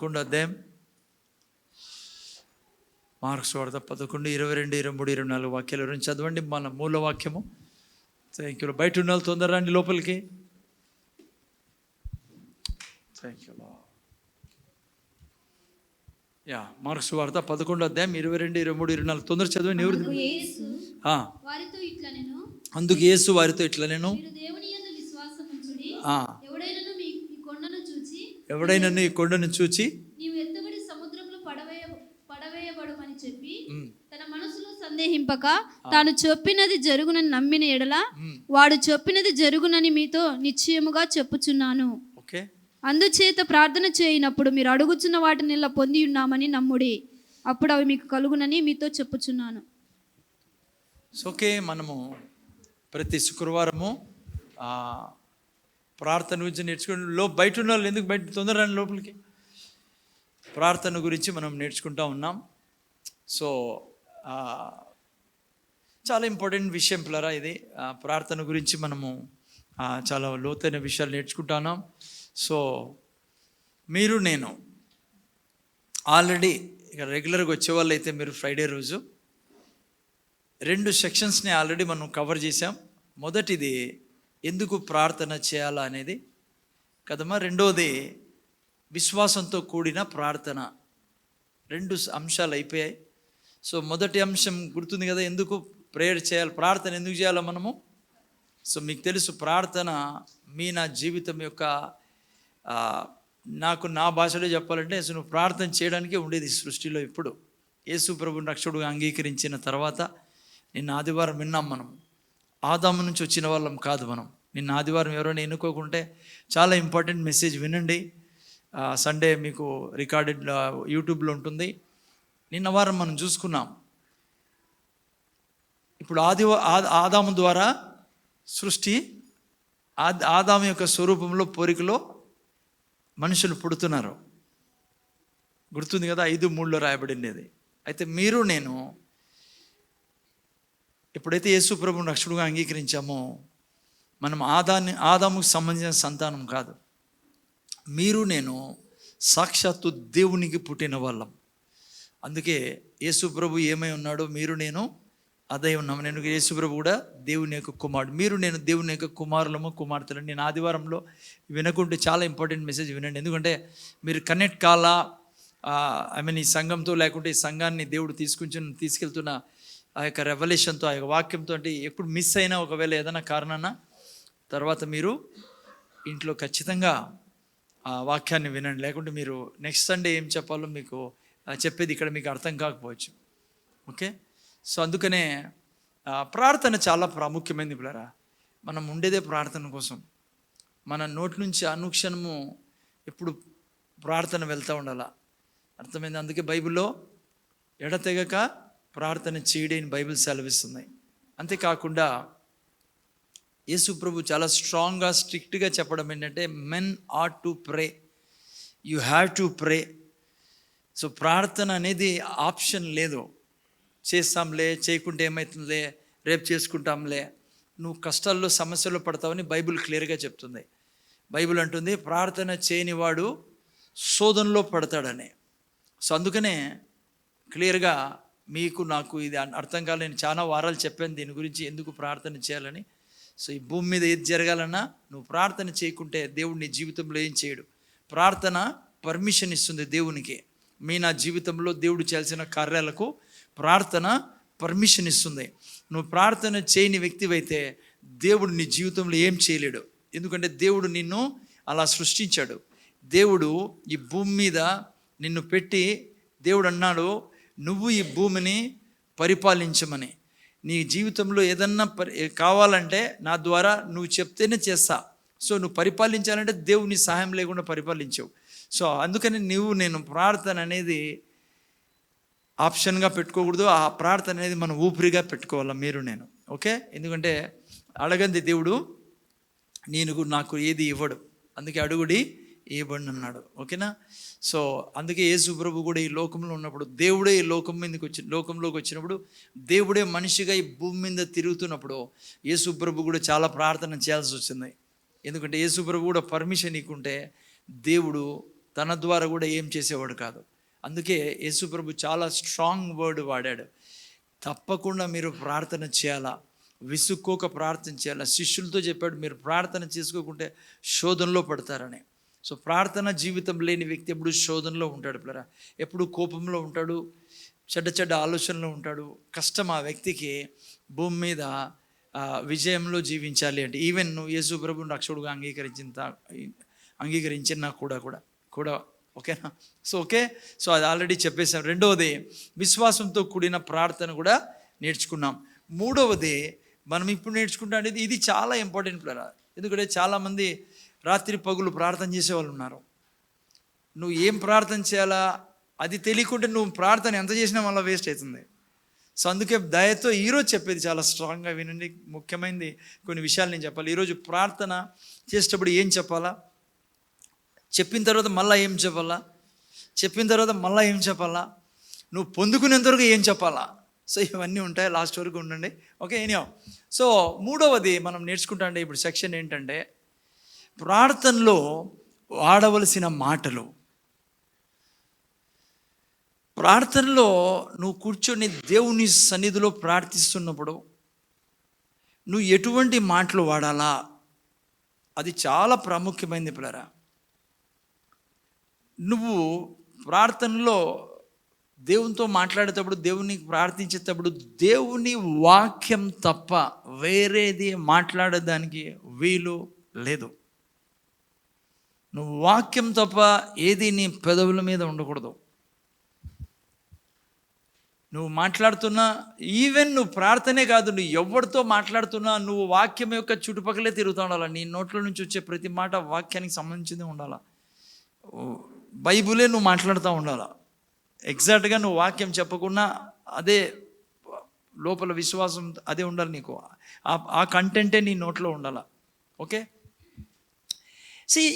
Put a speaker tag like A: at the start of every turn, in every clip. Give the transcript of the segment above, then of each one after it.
A: 11 అధ్యాయం, మార్క్స్ వార్త 11, 22, 23, 24 వాక్యాల గురించి చదవండి. మన మూల వాక్యము. Thank you. బయట ఉన్న వాళ్ళు తొందర రండి లోపలికి. Thank you. మార్క్స్ వార్త 11 అధ్యాయం 22, 23, 24 తొందర చదవండి. ఎవరు? అందుకు యేసు వారితో ఇట్లా నేను ఎవడైనా ఈ కొండను చూచి
B: తన మనసులో సందేహింపక తాను చెప్పినది జరుగునని నమ్మిన ఎడల వాడు చెప్పినది జరుగునని మీతో నిశ్చయముగా చెప్పుచున్నాను.
A: ఓకే.
B: అందుచేత ప్రార్థన చేయనప్పుడు మీరు అడుగుచున్న వాటిని పొంది ఉన్నామని నమ్ముడి, అప్పుడు అవి మీకు కలుగునని మీతో చెప్పుచున్నాను.
A: ఓకే. మనము ప్రతి శుక్రవారము ప్రార్థన గురించి నేర్చుకుని బయట ఉన్న వాళ్ళు ఎందుకు బయట తొందర రండి లోపలికి. ప్రార్థన గురించి మనం నేర్చుకుంటూ ఉన్నాం. సో చాలా ఇంపార్టెంట్ విషయం పిల్లరా ఇది. ప్రార్థన గురించి మనము చాలా లోతైన విషయాలు నేర్చుకుంటా ఉన్నాం. సో మీరు నేను ఆల్రెడీ ఇక రెగ్యులర్గా వచ్చేవాళ్ళు అయితే మీరు ఫ్రైడే రోజు 2 సెక్షన్స్ని ఆల్రెడీ మనం కవర్ చేసాం. మొదటిది ఎందుకు ప్రార్థన చేయాలా అనేది కదమ్మా. రెండోది విశ్వాసంతో కూడిన ప్రార్థన. 2 అంశాలు అయిపోయాయి. సో మొదటి అంశం గుర్తుంది కదా, ఎందుకు ప్రేయర్ చేయాలి, ప్రార్థన ఎందుకు చేయాలా మనము. సో మీకు తెలుసు ప్రార్థన నా జీవితం యొక్క నాకు నా భాషలో చెప్పాలంటే అసలు నువ్వు ప్రార్థన చేయడానికే ఉండేది సృష్టిలో. ఇప్పుడు యేసు ప్రభుని రక్షకుడుగా అంగీకరించిన తర్వాత నిన్న ఆదివారం విన్నాం. మనం ఆదాము నుంచి వచ్చిన వాళ్ళం కాదు. మనం నిన్న ఆదివారం ఎవరైనా ఎన్నుకోకుంటే చాలా ఇంపార్టెంట్ మెసేజ్ వినండి. సండే మీకు రికార్డెడ్ యూట్యూబ్లో ఉంటుంది. నిన్న వారం మనం చూసుకున్నాం. ఇప్పుడు ఆదాము ద్వారా సృష్టి, ఆదాము యొక్క స్వరూపంలో పోలికలో మనుషులు పుడుతున్నారు. గుర్తుంది కదా, 5:3 రాయబడినది. అయితే మీరు నేను ఎప్పుడైతే యేసు ప్రభువుని రక్షకుడుగా అంగీకరించామో మనం ఆదాముకు సంబంధించిన సంతానం కాదు. మీరు నేను సాక్షాత్తు దేవునికి పుట్టిన వాళ్ళం. అందుకే యేసు ప్రభు ఏమై ఉన్నాడో మీరు నేను అదే ఉన్నాము. నేను యేసు ప్రభు కూడా దేవుని యొక్క కుమారుడు. మీరు నేను దేవుని యొక్క కుమారులము కుమార్తెలు. నేను ఆదివారంలో వినకుంటే చాలా ఇంపార్టెంట్ మెసేజ్ వినండి. ఎందుకంటే మీరు కనెక్ట్ కాలా ఈ సంఘంతో, లేకుంటే ఈ సంఘాన్ని దేవుడు తీసుకెళ్తున్న ఆ యొక్క రెవల్యూషన్తో, ఆ యొక్క వాక్యంతో. అంటే ఎప్పుడు మిస్ అయినా ఒకవేళ ఏదైనా కారణాన తర్వాత మీరు ఇంట్లో ఖచ్చితంగా ఆ వాక్యాన్ని వినండి. లేకుంటే మీరు నెక్స్ట్ సండే ఏం చెప్పాలో మీకు చెప్పేది ఇక్కడ మీకు అర్థం కాకపోవచ్చు. ఓకే. సో అందుకనే ప్రార్థన చాలా ప్రాముఖ్యమైనది పిల్లరా. మనం ఉండేదే ప్రార్థన కోసం. మన నోటి నుంచి అనుక్షణము ఎప్పుడు ప్రార్థన వెళ్తూ ఉండాలా. అర్థమైంది. అందుకే బైబిల్లో ఎడతెగక ప్రార్థన చేయడని బైబిల్ సెలవిస్తున్నాయి. అంతేకాకుండా యేసు ప్రభు చాలా స్ట్రాంగ్గా స్ట్రిక్ట్గా చెప్పడం ఏంటంటే men ought to pray, you have to pray. So ప్రార్థన అనేది ఆప్షన్ లేదు. చేస్తాంలే, చేయకుంటే ఏమవుతుందిలే, రేపు చేసుకుంటాంలే, నువ్వు కష్టాల్లో సమస్యల్లో పడతావని బైబిల్ క్లియర్గా చెప్తుంది. బైబిల్ అంటుంది ప్రార్థన చేయని వాడు శోధనలో పడతాడని. సో అందుకనే క్లియర్గా మీకు నాకు ఇది అర్థం కాలేదు. నేను చాలా వారాలు చెప్పాను దీని గురించి, ఎందుకు ప్రార్థన చేయాలని. సో ఈ భూమి మీద ఏది జరగాలన్నా నువ్వు ప్రార్థన చేయకుంటే దేవుడు నీ జీవితంలో ఏం చేయడు. ప్రార్థన పర్మిషన్ ఇస్తుంది దేవునికి. నా జీవితంలో దేవుడు చేయాల్సిన కార్యాలకు ప్రార్థన పర్మిషన్ ఇస్తుంది. నువ్వు ప్రార్థన చేయని వ్యక్తివైతే దేవుడు నీ జీవితంలో ఏం చేయలేడు. ఎందుకంటే దేవుడు నిన్ను అలా సృష్టించాడు. దేవుడు ఈ భూమి మీద నిన్ను పెట్టి దేవుడు అన్నాడు, నువ్వు ఈ భూమిని పరిపాలించమని. నీ జీవితంలో ఏదన్నా కావాలంటే నా ద్వారా నువ్వు చెప్తేనే చేస్తా. సో నువ్వు పరిపాలించాలంటే దేవుని సహాయం లేకుండా పరిపాలించవు. సో అందుకని నేను ప్రార్థన అనేది ఆప్షన్గా పెట్టుకోకూడదు. ఆ ప్రార్థన అనేది మనం ఊపిరిగా పెట్టుకోవాలి మీరు నేను. ఓకే. ఎందుకంటే అడగంది దేవుడు నాకు ఏది ఇవ్వడు. అందుకే అడుగుడి ఇవ్వండి అన్నాడు. ఓకేనా. సో అందుకే యేసు ప్రభు కూడా ఈ లోకంలో ఉన్నప్పుడు, దేవుడే ఈ లోకంలోకి వచ్చినప్పుడు, దేవుడే మనిషిగా ఈ భూమి మీద తిరుగుతున్నప్పుడు యేసు ప్రభు కూడా చాలా ప్రార్థన చేయాల్సి వచ్చింది. ఎందుకంటే యేసు ప్రభు కూడా పర్మిషన్ ఇవ్వకుంటే దేవుడు తన ద్వారా కూడా ఏం చేసేవాడు కాదు. అందుకే యేసు ప్రభు చాలా స్ట్రాంగ్ వర్డ్ వాడాడు. తప్పకుండా మీరు ప్రార్థన చేయాలా, విసుక్కోక ప్రార్థన చేయాలా. శిష్యులతో చెప్పాడు, మీరు ప్రార్థన చేసుకోకుంటే శోధనలో పడతారని. సో ప్రార్థన జీవితం లేని వ్యక్తి ఎప్పుడు శోధనలో ఉంటాడు పిల్లరా, ఎప్పుడు కోపంలో ఉంటాడు, చెడ్డ ఆలోచనలో ఉంటాడు. కష్టం ఆ వ్యక్తికి భూమి మీద విజయంలో జీవించాలి అంటే. ఈవెన్ నువ్వు యేసు ప్రభువుని రక్షకుడుగా అంగీకరించినా కూడా ఓకేనా. సో ఓకే, సో అది ఆల్రెడీ చెప్పేసాం. రెండవది విశ్వాసంతో కూడిన ప్రార్థన కూడా నేర్చుకున్నాం. మూడవది మనం ఇప్పుడు నేర్చుకుంటా అనేది ఇది చాలా ఇంపార్టెంట్ పిల్లరా. ఎందుకంటే చాలామంది రాత్రి పగులు ప్రార్థన చేసేవాళ్ళు ఉన్నారు. నువ్వు ఏం ప్రార్థన చేయాలా అది తెలియకుంటే నువ్వు ప్రార్థన ఎంత చేసినా మళ్ళీ వేస్ట్ అవుతుంది. సో అందుకే దయతో ఈరోజు చెప్పేది చాలా స్ట్రాంగ్గా వినండి. ముఖ్యమైనది కొన్ని విషయాలు నేను చెప్పాలి. ఈరోజు ప్రార్థన చేసేటప్పుడు ఏం చెప్పాలా, చెప్పిన తర్వాత మళ్ళీ ఏం చెప్పాలా, చెప్పిన తర్వాత మళ్ళీ ఏం చెప్పాలా, నువ్వు పొందుకునేంతవరకు ఏం చెప్పాలా. సో ఇవన్నీ ఉంటాయి, లాస్ట్ వరకు ఉండండి. ఓకే ఎనియో. సో మూడవది మనం నేర్చుకుంటా అంటే ఇప్పుడు సెక్షన్ ఏంటంటే ప్రార్థనలో వాడవలసిన మాటలు. ప్రార్థనలో నువ్వు కూర్చొని దేవుని సన్నిధిలో ప్రార్థిస్తున్నప్పుడు నువ్వు ఎటువంటి మాటలు వాడాలా అది చాలా ప్రాముఖ్యమైనది పిల్లరా. నువ్వు ప్రార్థనలో దేవునితో మాట్లాడేటప్పుడు, దేవుని ప్రార్థించేటప్పుడు దేవుని వాక్యం తప్ప వేరేది మాట్లాడడానికి వీలు లేదు. నువ్వు వాక్యం తప్ప ఏది నీ పెదవుల మీద ఉండకూడదు. నువ్వు మాట్లాడుతున్నా, ఈవెన్ నువ్వు ప్రార్థనే కాదు, నువ్వు ఎవరితో మాట్లాడుతున్నా నువ్వు వాక్యం యొక్క చుట్టుపక్కలే తిరుగుతూ ఉండాలి. నీ నోట్ల నుంచి వచ్చే ప్రతి మాట వాక్యానికి సంబంధించింది ఉండాలి. బైబులే నువ్వు మాట్లాడుతూ ఉండాలి. ఎగ్జాక్ట్గా నువ్వు వాక్యం చెప్పకుండా అదే లోపల విశ్వాసం అదే ఉండాలి నీకు. ఆ కంటెంటే నీ నోట్లో ఉండాలి. ఓకే.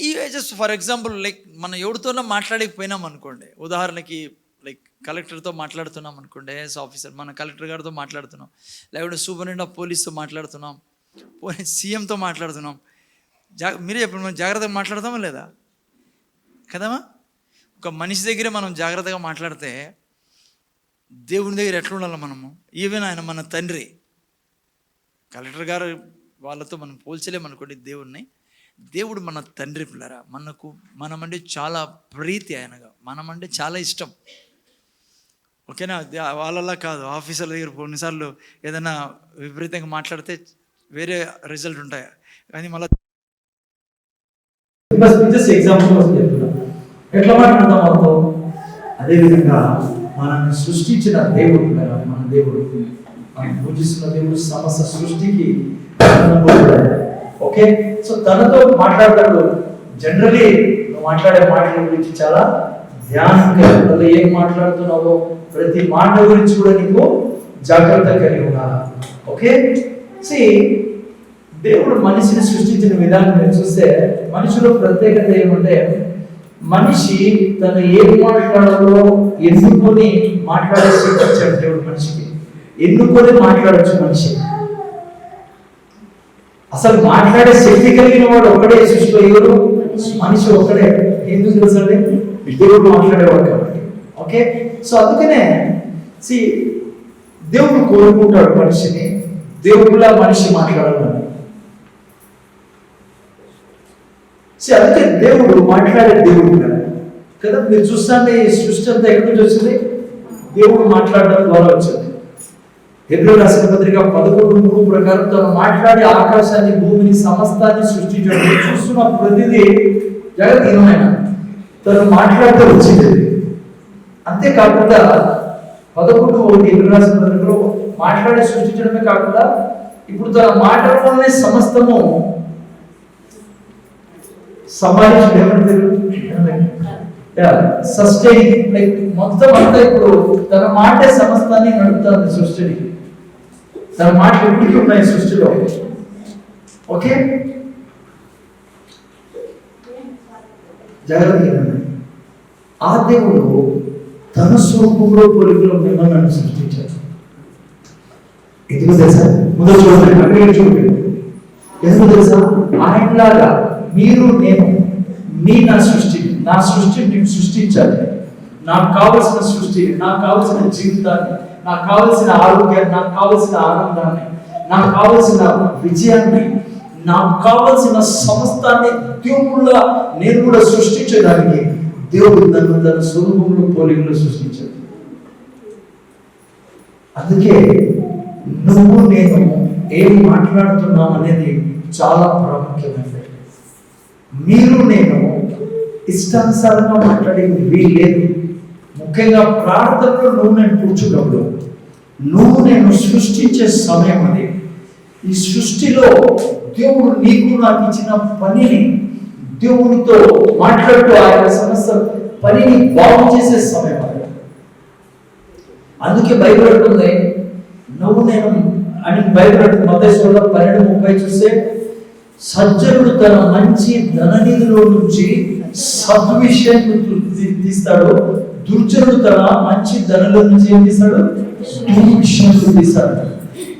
A: ఈ జస్ట్ ఫర్ ఎగ్జాంపుల్ లైక్ మనం ఎవరితోనో మాట్లాడకపోయినాం అనుకోండి, ఉదాహరణకి లైక్ కలెక్టర్తో మాట్లాడుతున్నాం అనుకోండి, ఎస్ ఆఫీసర్, మన కలెక్టర్ గారితో మాట్లాడుతున్నాం, లేకపోతే సూపరింటెండెంట్ ఆఫ్ పోలీస్తో మాట్లాడుతున్నాం, సీఎంతో మాట్లాడుతున్నాం. మీరే చెప్పండి, మనం జాగ్రత్తగా మాట్లాడతామా లేదా కదమ్మా? ఒక మనిషి దగ్గరే మనం జాగ్రత్తగా మాట్లాడితే దేవుని దగ్గర ఎట్లా ఉండాలి మనము? ఈవెన్ ఆయన మన తండ్రి, కలెక్టర్ గారు వాళ్ళతో మనం పోల్చలేమనుకోండి దేవుడిని. దేవుడు మన తండ్రి పిల్లరా. మనమంటే చాలా ప్రీతి ఆయనగా, మనమంటే చాలా ఇష్టం. ఓకేనా? వాళ్ళలా కాదు. ఆఫీసర్ల దగ్గర కొన్నిసార్లు ఏదైనా విపరీతంగా మాట్లాడితే వేరే రిజల్ట్ ఉంటాయి. కానీ మళ్ళీ
C: ఎట్లా మాట్లాడతాం వాళ్ళతో? అదేవిధంగా మనల్ని సృష్టించిన దేవుడు కదా, మన దేవుడు, మనం పూజిస్తున్న దేవుడు సమస్త సృష్టికి ఓకే. సో తనతో మాట్లాడతాడు. జనరలీ నువ్వు మాట్లాడే మాటల గురించి చాలా ధ్యానంగా, ఏం మాట్లాడుతున్నావో ప్రతి మాట గురించి కూడా నీకు జాగ్రత్త కలిగి ఉండాలి. ఓకే. దేవుడు మనిషిని సృష్టించిన విధానం మీరు చూస్తే మనిషిలో ప్రత్యేకత ఏమంటే, మనిషి తను ఏం మాట్లాడాలో ఎన్నుకొని మాట్లాడే శక్తి ఇచ్చాడు దేవుడు మనిషికి. ఎన్నుకొని మాట్లాడచ్చు మనిషి. అసలు మాట్లాడే శక్తి కలిగిన వాడు ఒకడే సృష్టిలో, ఎవరు? మనిషి ఒకడే. ఎందుకు తెలుసండి? దేవుడు మాట్లాడేవాడు కాబట్టి. ఓకే. సో అందుకనే దేవుడు కోరుకుంటాడు మనిషిని, దేవుడులా మనిషి మాట్లాడాలని. అందుకే దేవుడు మాట్లాడే దేవుడు కదా. మీరు చూస్తాంటే ఈ సృష్టి అంతా ఎక్కడి నుంచి వచ్చింది? దేవుడు మాట్లాడడం ద్వారా వచ్చింది. హెబ్రీయుల రాసిన పత్రిక 11:3 ప్రకారం తను మాట్లాడి ఆకాశాన్ని, భూమిని, సమస్తాన్ని సృష్టించాడు. చూస్తున్న ప్రతిదీ జగతీయమైన తను మాట్లాడుతూ వచ్చింది. అంతేకాకుండా 11:1 హెబ్రీయుల రాసిన పత్రికలో మాట్లాడి సృష్టించడమే కాకుండా ఇప్పుడు తన మాటలోనే సమస్తము సస్టైనింగ్, లైక్ మొత్తం అంతా ఇప్పుడు తన మాటే సమస్తాన్ని నడుపుతుంది సృష్టిని. తన మాటలు ఎప్పటికీ ఉన్నాయి సృష్టిలో. ఓకే. జాగ్రత్తగా ఆ దేవుడు తన స్వరూపంలో పొరుగులో మిమ్మల్ని సృష్టించాడు. ఎందుకు తెలుసా? ముందు చూడండి. ఎందుకు తెలుసా? ఆయనలాగా మీరు, నేను, నా సృష్టి నా సృష్టిని నేను సృష్టించాలి. నాకు కావలసిన సృష్టి, నాకు కావలసిన జీవితాన్ని, నాకు కావలసిన ఆరోగ్యాన్ని, నాకు కావలసిన ఆనందాన్ని, నాకు కావలసిన విజయాన్ని, నాకు కావలసిన సమస్తాన్ని దేవుళ్ళ నేను కూడా సృష్టించడానికి దేవుడు నన్ను తన స్వరూపంలో పోలికలో సృష్టించాడు. అందుకే నువ్వు నేను ఏం మాట్లాడుతున్నాం అనేది చాలా ప్రాముఖ్యమైనది. మీరు నేను ఇష్టానుసారంగా మాట్లాడేది వీల్లేదు. ముఖ్యంగా ప్రార్థనలో నువ్వు నేను కూర్చున్నప్పుడు నువ్వు నేను సృష్టించే సమయం అది. ఈ సృష్టిలో దేవుడు నీకు నాకు ఇచ్చిన పనిని దేవుడితో మాట్లాడుతూ ఆయన సమస్త పనిని బాగు చేసే సమయం అది. అందుకే బైబిల్ అంటుంది నువ్వు నేను అని బైబిల్ అంటుంది మత్తయి 12:30 చూస్తే సజ్జనుడు తన మంచి ధననిధిలో నుంచి సద్విషయం తీస్తాడు, దుర్జనుడు తన మంచి ధనలో నుంచి ఏం తీస్తాడు? దుర్విషయం తీస్తాడు,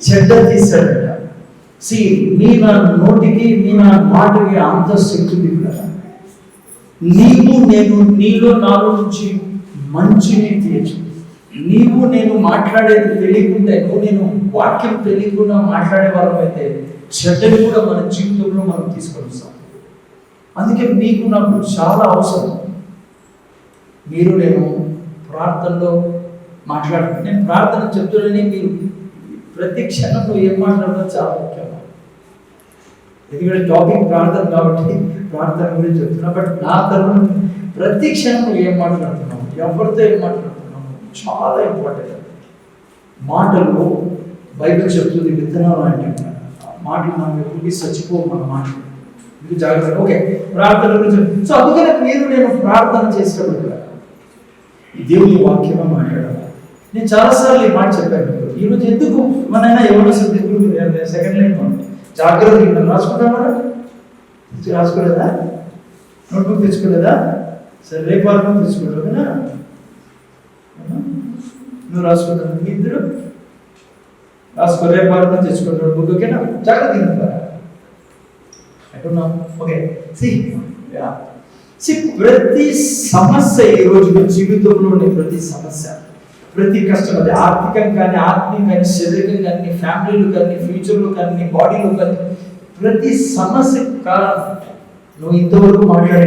C: చెడ్డ తీస్తాడట. నీ నా నోటికి నీ నా మాటకి అంత శక్తి దిగుతాడు. నీవు నేను నీలో నాలో నుంచి మంచిని తీయచ్చు. నీవు నేను మాట్లాడేది తెలియకుండా, నువ్వు నేను వాక్యం తెలియకుండా మాట్లాడే వాళ్ళం అయితే చెడ్డని కూడా మన జీవితంలో మనం తీసుకొని వస్తాం. అందుకే మీకు నాకు చాలా అవసరం. మీరు నేను ప్రార్థనలో మాట్లాడుతున్నాను. నేను ప్రార్థన చెప్తున్నానని మీరు ప్రతి క్షణంలో ఏం మాట్లాడడం చాలా ముఖ్యం. ఎందుకంటే టాపిక్ ప్రార్థన కాబట్టి ప్రార్థన గురించి చెప్తున్నా. బట్ నా తరఫున ప్రతి క్షణంలో ఏం మాట్లాడుతున్నాము, ఎవరితో ఏం మాట్లాడుతున్నాము చాలా ఇంపార్టెంట్. మాటలు బైబిల్ చెప్తుంది విత్తనాలు అంటే మాటలు మనం ఎప్పటికీ చచ్చిపోవు. మన మాటలు మీకు జాగ్రత్త. ఓకే, ప్రార్థన గురించి. సో అందుకనే మీరు నేను ప్రార్థన చేసేటప్పుడు దేవుని వాక్యమే మాట్లాడాలి. నేను చాలాసార్లు ఈ మాట చెప్పాను. ఈరోజు ఎందుకు మనైనా ఎవరు సెకండ్ లైన్ జాగ్రత్త రాసుకుంటామా? రాసుకోలేదా? నోట్బుక్ తెచ్చుకోలేదా? సరే రేపు వారం తెచ్చుకుంటావు కదా, నువ్వు రాసుకుంటావు. మీ ఇద్దరు రాసుకో, రేపు వారం తెచ్చుకుంటావు నోట్బుక్. ఓకేనా? జాగ్రత్త ఎక్కడున్నావు? ఓకే. ప్రతి సమస్య ఈరోజు మీ జీవితంలో ఉండే ప్రతి సమస్య, ప్రతి కష్టం, అది ఆర్థికంగా కానీ, ఆత్మీయంగా కానీ, శరీరంగా కానీ, ఫ్యామిలీలో కానీ, ఫ్యూచర్లో కానీ, బాడీలో కానీ, ప్రతి సమస్య కారణం నువ్వు ఇంతవరకు మాట్లాడి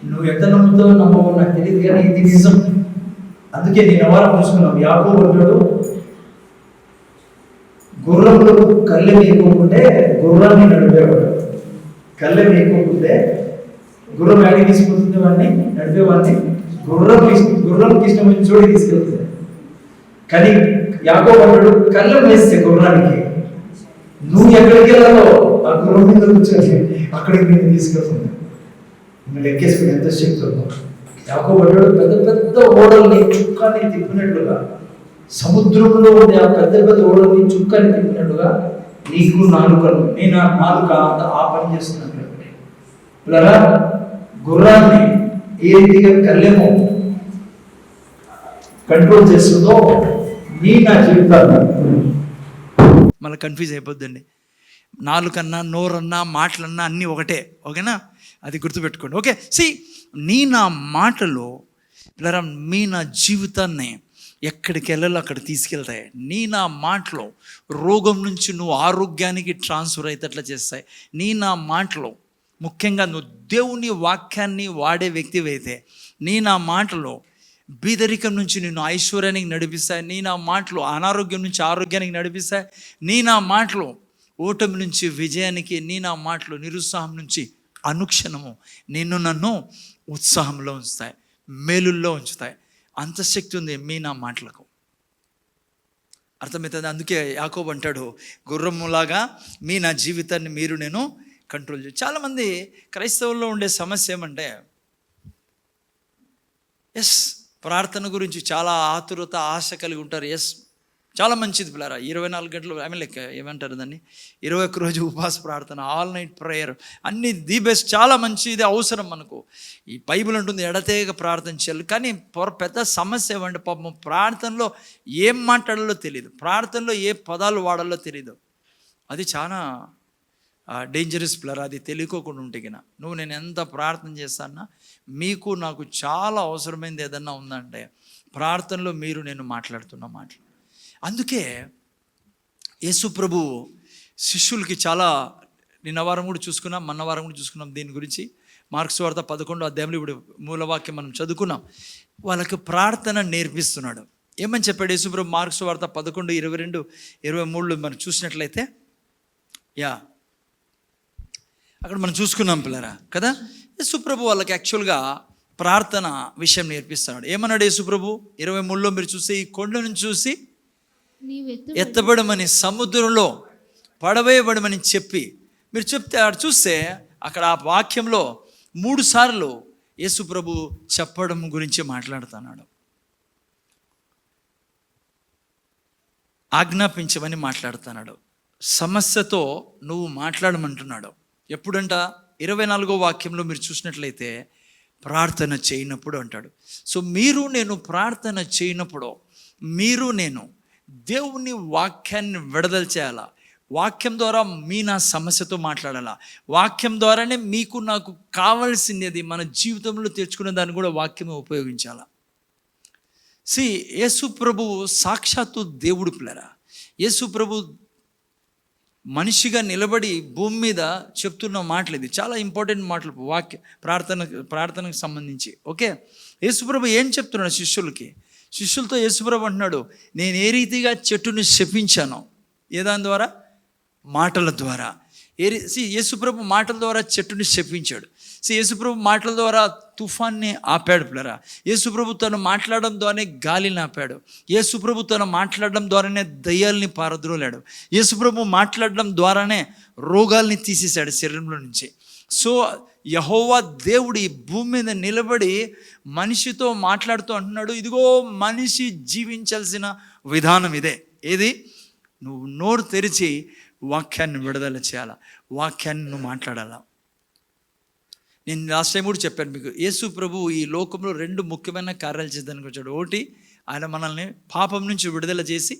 C: నువ్వు ఎంత నమ్ముతావో నమ్మవో నాకు తెలియదు, కానీ ఇది నిజం. అందుకే నేను ఎవరు చూసుకున్నావు. యాకోబు అంటాడు, గుర్రంలో కళ్ళె వేయకుంటే గుర్రాన్ని నడిపేవాడు. కళ్ళె వేయకుంటే గుర్రం యాడికి తీసుకుంటుంది వాడిని, నడిపేవాడిని. గుర్రంకి ఇష్టం వచ్చి చోడి తీసుకెళ్తుంది. కానీ యాకోబు అంటాడు, కళ్ళెం వేస్తే గుర్రానికి నువ్వు ఎక్కడికి వెళ్ళాలో ఆ గుర్రం మీద కూర్చొని అక్కడికి నేను తీసుకెళ్తుంది. నువ్వు లెక్కేసుకుని ఎంత శక్తి ఉందో. యాకోబు అంటాడు, పెద్ద పెద్ద ఓడల్ని చుక్కాన్ని తిప్పినట్లుగా, సముద్రంలో ఉండే ఆ పెద్ద పెద్ద ఓడల్ని చుక్కాన్ని తిప్పినట్లుగా నీకు నాలుకలు, నేను ఆ నాలుక ఆ పని చేస్తున్నట్లు పిల్లరా. గుర్రాన్ని ఏ రీతిగా కళ్ళెమో కంట్రోల్ చేస్తుందో నీ నా జీవితాన్ని
A: మళ్ళీ కన్ఫ్యూజ్ అయిపోద్దండి. నాలుకన్నా, నోరన్నా, మాటలన్నా అన్నీ ఒకటే. ఓకేనా? అది గుర్తుపెట్టుకోండి. ఓకే. నీ నా మాటలు పిల్లరా మీ నా జీవితాన్ని ఎక్కడికి వెళ్ళాలో అక్కడ తీసుకెళ్తాయి. నీ నా మాటలు రోగం నుంచి నువ్వు ఆరోగ్యానికి ట్రాన్స్ఫర్ అయ్యేటట్లా చేస్తాయి. నీ నా మాటలు ముఖ్యంగా నువ్వు దేవుని వాక్యాన్ని వాడే వ్యక్తివైతే నీ నా మాటలు బీదరికం నుంచి నిన్ను ఐశ్వర్యానికి నడిపిస్తాయి. నీ నా మాటలు అనారోగ్యం నుంచి ఆరోగ్యానికి నడిపిస్తాయి. నీ నా మాటలు ఓటమి నుంచి విజయానికి, నీ నా మాటలు నిరుత్సాహం నుంచి అనుక్షణము నన్ను ఉత్సాహంలో ఉంచుతాయి, మేలుల్లో ఉంచుతాయి. అంత శక్తి ఉంది మీ నా మాటలకు. అర్థమవుతుంది. అందుకే యాకోబు అంటాడు, గుర్రములాగా మీ నా జీవితాన్ని మీరు నేను కంట్రోల్ చేయాలి. చాలామంది క్రైస్తవుల్లో ఉండే సమస్య ఏమంటే ప్రార్థన గురించి చాలా ఆతురత, ఆశ కలిగి ఉంటారు. చాలా మంచిది పిల్లరా. 24 గంటలు లెక్క ఏమంటారు దాన్ని, 21 రోజు ఉపవాస ప్రార్థన, ఆల్ నైట్ ప్రేయర్, అన్నీ ది బెస్ట్, చాలా మంచిది, అవసరం మనకు. ఈ బైబిల్ ఉంటుంది ఎడతెగక ప్రార్థన చేయాలి. కానీ పెద్ద సమస్య ఏమంటే పాపం ప్రార్థనలో ఏం మాట్లాడాలో తెలియదు, ప్రార్థనలో ఏ పదాలు వాడాలో తెలియదు. అది చాలా డేంజరస్ పిల్లరా, అది తెలియకోకుండా ఉంటే గిన నువ్వు నేను ఎంత ప్రార్థన చేస్తానా, మీకు నాకు చాలా అవసరమైనది ఏదన్నా ఉందంటే ప్రార్థనలో మీరు నేను మాట్లాడుతున్న మాటలు. అందుకే యేసు ప్రభు శిష్యులకి చాలా, నిన్న వారం కూడా చూసుకున్నాం, మొన్న వారం కూడా చూసుకున్నాం దీని గురించి. మార్కు సువార్త 11వ అధ్యాయంలో ఇప్పుడు మూలవాక్యం మనం చదువుకున్నాం. వాళ్ళకి ప్రార్థన నేర్పిస్తున్నాడు. ఏమని చెప్పాడు యేసు ప్రభు? మార్కు సువార్త 11:22-23 మనం చూసినట్లయితే, అక్కడ మనం చూసుకున్నాం పిల్లరా కదా. యేసు ప్రభు వాళ్ళకి యాక్చువల్గా ప్రార్థన విషయం నేర్పిస్తున్నాడు. ఏమన్నాడు యేసు ప్రభు? 23లో మీరు చూస్తే, ఈ కొండను చూసి ఎత్తబడమని, సముద్రంలో పడవేయబడమని చెప్పి, మీరు చెప్తే అక్కడ చూస్తే అక్కడ ఆ వాక్యంలో 3 సార్లు యేసు ప్రభు చెప్పడం గురించి మాట్లాడుతున్నాడు. ఆజ్ఞాపించమని మాట్లాడుతున్నాడు. సమస్యతో నువ్వు మాట్లాడమంటున్నాడు. ఎప్పుడంట? 24వ వాక్యంలో మీరు చూసినట్లయితే ప్రార్థన చేయనప్పుడు అంటాడు. సో మీరు నేను ప్రార్థన చేయనప్పుడు మీరు నేను దేవుని వాక్యాన్ని విడుదల చేయాలా. వాక్యం ద్వారా నా సమస్యతో మాట్లాడాలా. వాక్యం ద్వారానే మీకు నాకు కావాల్సింది మన జీవితంలో తెచ్చుకునే దాన్ని కూడా వాక్యమే ఉపయోగించాలా. యేసు ప్రభు సాక్షాత్తు దేవుడు పిల్లరా. యేసు ప్రభు మనిషిగా నిలబడి భూమి మీద చెప్తున్న మాటలు, ఇది చాలా ఇంపార్టెంట్ మాటలు ప్రార్థనకు సంబంధించి. ఓకే, యేసుప్రభు ఏం చెప్తున్నాడు శిష్యులతో? యేసుప్రభు అంటున్నాడు, నేను ఏ రీతిగా చెట్టుని శపించానో, ఏ దాని ద్వారా? మాటల ద్వారా. యేసుప్రభు మాటల ద్వారా చెట్టుని శపించాడు. యేసుప్రభు మాటల ద్వారా తుఫాన్ని ఆపాడు పిల్లరా. యేసుప్రభు తను మాట్లాడడం ద్వారానే గాలిని ఆపాడు. యేసుప్రభు తను మాట్లాడడం ద్వారానే దయ్యాల్ని పారద్రోలాడు. యేసుప్రభు మాట్లాడడం ద్వారానే రోగాల్ని తీసేశాడు శరీరంలో నుంచి. సో యెహోవా దేవుడు ఈ భూమి మీద నిలబడి మనిషితో మాట్లాడుతూ అంటున్నాడు, ఇదిగో మనిషి జీవించాల్సిన విధానం ఇదే. ఏది? నువ్వు నోరు తెరిచి వాక్యాన్ని విడుదల చేయాలా, వాక్యాన్ని నువ్వు మాట్లాడాలా. నేను లాస్ట్ టైం కూడా చెప్పాను మీకు, యేసు ప్రభు ఈ లోకంలో 2 ముఖ్యమైన కార్యాలు చేద్దానికి వచ్చాడు. ఒకటి, ఆయన మనల్ని పాపం నుంచి విడుదల చేసి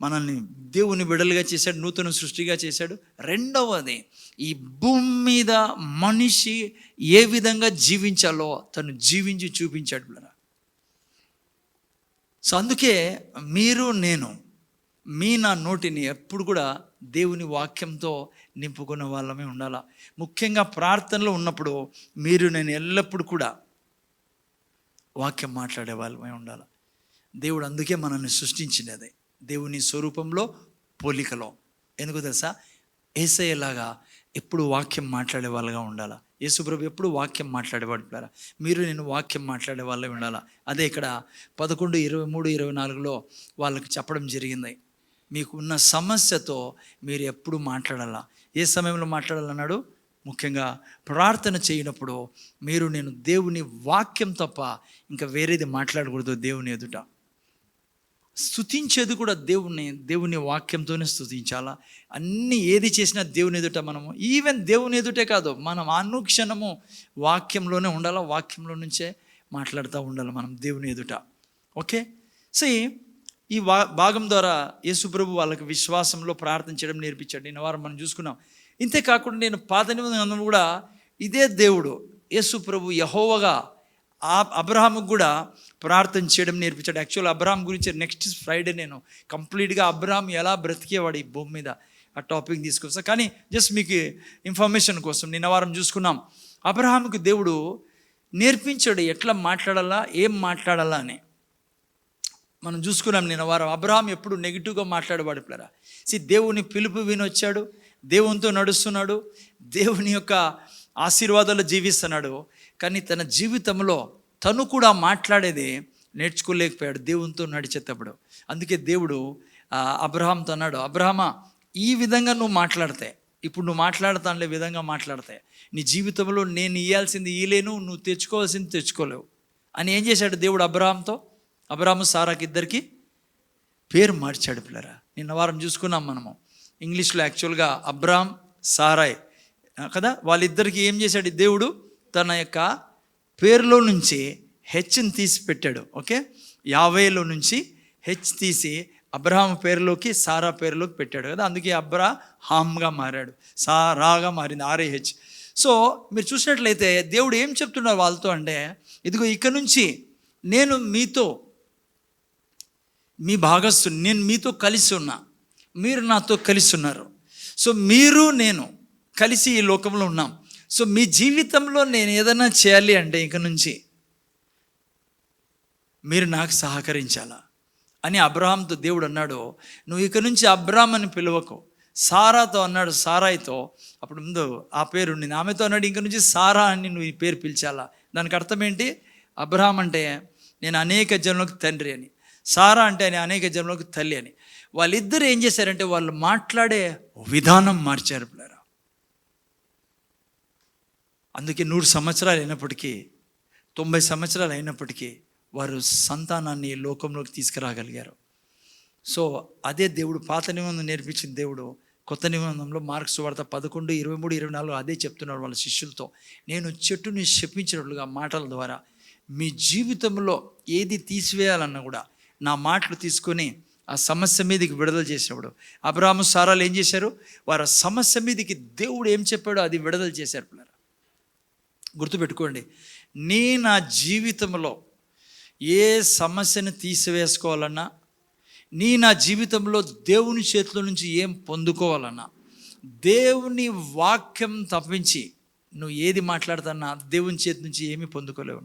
A: మనల్ని దేవుని విడుదలగా చేశాడు, నూతన సృష్టిగా చేశాడు. రెండవది, ఈ భూమి మీద మనిషి ఏ విధంగా జీవించాలో తను జీవించి చూపించాడు పిల్లరా. సో అందుకే మీరు నేను నా నోటిని ఎప్పుడు కూడా దేవుని వాక్యంతో నింపుకున్న వాళ్ళమే ఉండాలా. ముఖ్యంగా ప్రార్థనలో ఉన్నప్పుడు మీరు నేను ఎల్లప్పుడూ కూడా వాక్యం మాట్లాడే వాళ్ళమే ఉండాలి. దేవుడు అందుకే మనల్ని సృష్టించినది దేవుని స్వరూపంలో, పోలికలో. ఎందుకు తెలుసా? యేసయ్యలాగా ఎప్పుడు వాక్యం మాట్లాడే వాళ్ళగా ఉండాలా. యేసుప్రభు ఎప్పుడు వాక్యం మాట్లాడేవాడు పిల్లరా. మీరు నేను వాక్యం మాట్లాడే వాళ్ళే ఉండాలా. అదే ఇక్కడ 11:23-24లో వాళ్ళకి చెప్పడం జరిగింది. మీకు ఉన్న సమస్యతో మీరు ఎప్పుడు మాట్లాడాలా. ఏ సమయంలో మాట్లాడాలన్నాడు? ముఖ్యంగా ప్రార్థన చేయనప్పుడు మీరు నేను దేవుని వాక్యం తప్ప ఇంకా వేరేది మాట్లాడకూడదు. దేవుని ఎదుట స్తుతించేది కూడా దేవుని వాక్యంతోనే స్తుతించాలా. అన్నీ ఏది చేసినా దేవుని ఎదుట మనము, ఈవెన్ దేవుని ఎదుటే కాదు, మనం అనుక్షణము వాక్యంలోనే ఉండాలా. వాక్యంలో నుంచే మాట్లాడుతూ ఉండాలి మనం దేవుని ఎదుట. ఓకే, సో ఈ భాగం ద్వారా యేసుప్రభు వాళ్ళకి విశ్వాసంలో ప్రార్థన చేయడం నేర్పించాడు. నిన్న వారం మనం చూసుకున్నాం. ఇంతే కాకుండా నేను పాత నిబంధనలో కూడా ఇదే దేవుడు యేసుప్రభు యెహోవాగా అబ్రహాముకు కూడా ప్రార్థన చేయడం నేర్పించాడు. యాక్చువల్ అబ్రహాం గురించి నెక్స్ట్ ఫ్రైడే నేను కంప్లీట్గా అబ్రహాం ఎలా బ్రతికేవాడు ఈ భూమి మీద ఆ టాపిక్ తీసుకొస్తా. కానీ జస్ట్ మీకు ఇన్ఫర్మేషన్ కోసం నిన్న వారం చూసుకున్నాం. అబ్రహాముకు దేవుడు నేర్పించాడు ఎట్లా మాట్లాడాలా, ఏం మాట్లాడాలా అని మనం చూసుకున్నాం నిన్న వారం. అబ్రహాం ఎప్పుడు నెగిటివ్గా మాట్లాడేవాడు పిల్లరా. దేవుని పిలుపు వినొచ్చాడు, దేవునితో నడుస్తున్నాడు, దేవుని యొక్క ఆశీర్వాదాలు జీవిస్తున్నాడు. కానీ తన జీవితంలో తను కూడా మాట్లాడేది నేర్చుకోలేకపోయాడు దేవునితో నడిచేటప్పుడు. అందుకే దేవుడు అబ్రహాంతో అన్నాడు, అబ్రహామా ఈ విధంగా నువ్వు మాట్లాడితే, ఇప్పుడు నువ్వు మాట్లాడతానులే విధంగా మాట్లాడితే నీ జీవితంలో నేను ఇవ్వాల్సింది ఇయ్యలేను, నువ్వు తెచ్చుకోవాల్సింది తెచ్చుకోలేవు అని ఏం చేశాడు దేవుడు అబ్రహాంతో? అబ్రహాము సారాకి ఇద్దరికి పేరు మార్చాడు పిల్లరా. నిన్న వారం చూసుకున్నాం మనము. ఇంగ్లీష్లో యాక్చువల్గా అబ్రహాం సారాయ్ కదా, వాళ్ళిద్దరికి ఏం చేశాడు దేవుడు? తన యొక్క పేరులో నుంచి హెచ్ని తీసి పెట్టాడు. ఓకే, యావేలో నుంచి హెచ్ తీసి అబ్రహాం పేరులోకి సారా పేరులోకి పెట్టాడు కదా, అందుకే అబ్రహాంగా మారాడు, సారాగా మారింది, RAH. సో మీరు చూసినట్లయితే దేవుడు ఏం చెప్తున్నారు వాళ్ళతో అంటే, ఇదిగో ఇక నుంచి నేను మీతో మీ భాగస్థుని, నేను మీతో కలిసి ఉన్నా, మీరు నాతో కలిసి ఉన్నారు. సో మీరు నేను కలిసి ఈ లోకంలో ఉన్నాం. సో మీ జీవితంలో నేను ఏదైనా చేయాలి అంటే ఇక నుంచి మీరు నాకు సహకరించాలా అని అబ్రహాంతో దేవుడు అన్నాడు. నువ్వు ఇక నుంచి అబ్రామ్ అని పిలవకు, సారాతో అన్నాడు, సారాయితో. అప్పుడు ముందు ఆ పేరు ఉండింది, ఆమెతో అన్నాడు ఇంక నుంచి సారా అని నువ్వు ఈ పేరు పిలిచాలా. దానికి అర్థం ఏంటి? అబ్రహాం అంటే నేను అనేక జనులకు తండ్రి అని, సారా అంటే ఆయన అనేక జనులకు తల్లి అని. వాళ్ళిద్దరు ఏం చేశారంటే వాళ్ళు మాట్లాడే విధానం మార్చారు పిల్లరా. అందుకే 100 సంవత్సరాలు అయినప్పటికీ, 90 సంవత్సరాలు అయినప్పటికీ వారు సంతానాన్ని లోకంలోకి తీసుకురాగలిగారు. సో అదే దేవుడు పాత నిబంధన నేర్పించిన దేవుడు కొత్త నిబంధనలో మార్క్స్ సువార్త 11, 23, 24 అదే చెప్తున్నాడు వాళ్ళ శిష్యులతో. నేను చెట్టుని శపించినట్లుగా మాటల ద్వారా మీ జీవితంలో ఏది తీసివేయాలన్నా కూడా నా మాటలు తీసుకొని ఆ సమస్య మీదకి విడుదల చేసినప్పుడు అబ్రాహాము సారాలు ఏం చేశారు? వారు సమస్య మీదకి దేవుడు ఏం చెప్పాడో అది విడుదల చేశారు పిల్లరా. గుర్తుపెట్టుకోండి, నా జీవితంలో ఏ సమస్యను తీసివేసుకోవాలన్నా, నా జీవితంలో దేవుని చేతిలో నుంచి ఏం పొందుకోవాలన్నా, దేవుని వాక్యం తప్పించి నువ్వు ఏది మాట్లాడుతున్నా దేవుని చేతి నుంచి ఏమీ పొందుకోలేవు.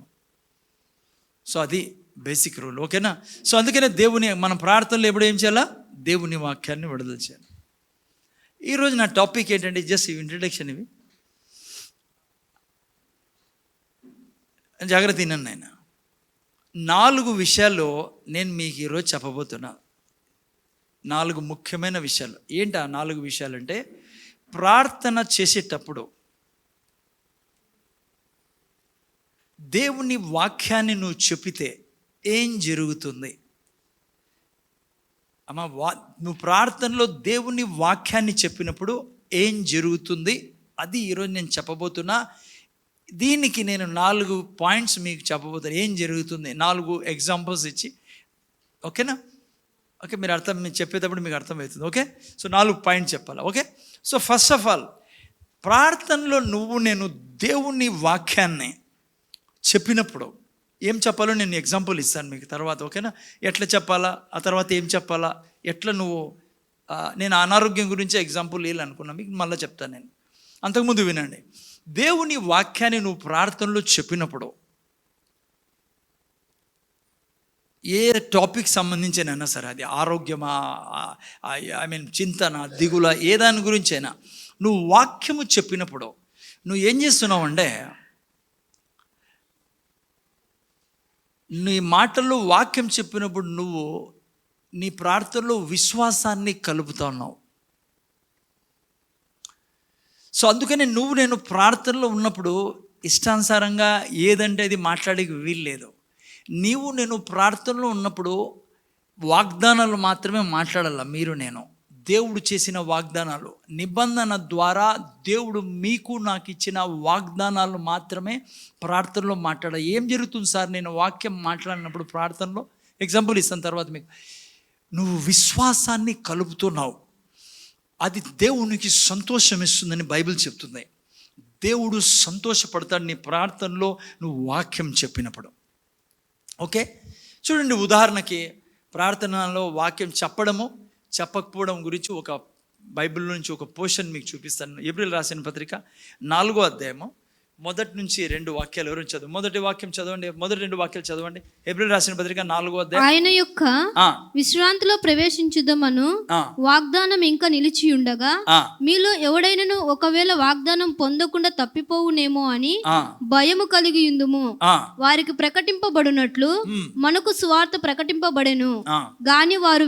A: సో అది బేసిక్ రూల్, ఓకేనా? సో అందుకనే దేవుని మన ప్రార్థనలో ఎప్పుడు ఏం చేయాలా? దేవుని వాక్యాన్ని విడుదల చేయాలి. ఈరోజు నా టాపిక్ ఏంటంటే జస్ట్ ఇంట్రడక్షన్. ఇవి జాగ్రత్త వినండి నాయన. 4 విషయాల్లో నేను మీకు ఈరోజు చెప్పబోతున్నా. 4 ముఖ్యమైన విషయాలు. ఏంటి ఆ 4 విషయాలు అంటే, ప్రార్థన చేసేటప్పుడు దేవుని వాక్యాన్ని నువ్వు చెప్పితే ఏం జరుగుతుంది? నువ్వు ప్రార్థనలో దేవుని వాక్యాన్ని చెప్పినప్పుడు ఏం జరుగుతుంది అది ఈరోజు నేను చెప్పబోతున్నా. దీనికి నేను 4 పాయింట్స్ మీకు చెప్పబోతాను. ఏం జరుగుతుంది 4 ఎగ్జాంపుల్స్ ఇచ్చి, ఓకేనా? ఓకే, మీరు చెప్పేటప్పుడు మీకు అర్థమవుతుంది. ఓకే, సో 4 పాయింట్స్ చెప్పాలి. Okay, so first of all ప్రార్థనలో నేను దేవుని వాక్యాన్ని చెప్పినప్పుడు ఏం చెప్పాలో నేను ఎగ్జాంపుల్ ఇస్తాను మీకు తర్వాత, ఓకేనా? ఎట్లా చెప్పాలా, ఆ తర్వాత ఏం చెప్పాలా, ఎట్లా నేను అనారోగ్యం గురించి ఎగ్జాంపుల్ వేయాలనుకున్నా, మీకు మళ్ళీ చెప్తాను నేను. అంతకుముందు వినండి, దేవుని వాక్యాన్ని నువ్వు ప్రార్థనలో చెప్పినప్పుడు ఏ టాపిక్ సంబంధించినైనా సరే, అది ఆరోగ్యమా, చింతన, దిగుల, ఏ దాని గురించైనా నువ్వు వాక్యము చెప్పినప్పుడు నువ్వు ఏం చేస్తున్నావు అంటే, నీ మాటల్లో వాక్యం చెప్పినప్పుడు నువ్వు నీ ప్రార్థనలో విశ్వాసాన్ని కలుపుతా ఉన్నావు. సో అందుకని నేను ప్రార్థనలో ఉన్నప్పుడు ఇష్టానుసారంగా ఏదంటే అది మాట్లాడేకి వీల్లేదు. నేను ప్రార్థనలో ఉన్నప్పుడు వాగ్దానాలు మాత్రమే మాట్లాడాల. నేను దేవుడు చేసిన వాగ్దానాలు, నిబంధన ద్వారా దేవుడు మీకు నాకు ఇచ్చిన వాగ్దానాలు మాత్రమే ప్రార్థనలో మాట్లాడాలి. ఏం జరుగుతుంది సార్ నేను వాక్యం మాట్లాడినప్పుడు ప్రార్థనలో? ఎగ్జాంపుల్ ఇస్తాను తర్వాత మీకు. నువ్వు విశ్వాసాన్ని కలుపుతున్నావు, అది దేవునికి సంతోషం ఇస్తుందని బైబిల్ చెప్తుంది. దేవుడు సంతోషపడతాడు నీ ప్రార్థనలో నువ్వు వాక్యం చెప్పినప్పుడు. ఓకే, చూడండి, ఉదాహరణకి ప్రార్థనలో వాక్యం చెప్పడము చెప్పకపోవడం గురించి ఒక బైబిల్ నుంచి ఒక పోర్షన్ మీకు చూపిస్తాను. ఏప్రిల్ రాసిన పత్రిక 4వ అధ్యాయము 1 నుంచి 2 వాక్యాలు. ఎవరు చదువు? మొదటి వాక్యం చదవండి, మొదటి 2 వాక్యాలు చదవండి. ఏప్రిల్ రాసిన పత్రిక 4వ అధ్యాయం. ఆయన యొక్క
B: విశ్రాంతిలో ప్రవేశించుదామను వాగ్దానం ఇంకా నిలిచి ఉండగా మీలో ఎవడైనను ఒకవేళ వాగ్దానం పొందకుండా తప్పిపోవునేమో అని భయము కలిగి ఉందుము. వారికి ప్రకటింపబడినట్లు మనకు సువార్త ప్రకటింపబడెను గాని వారు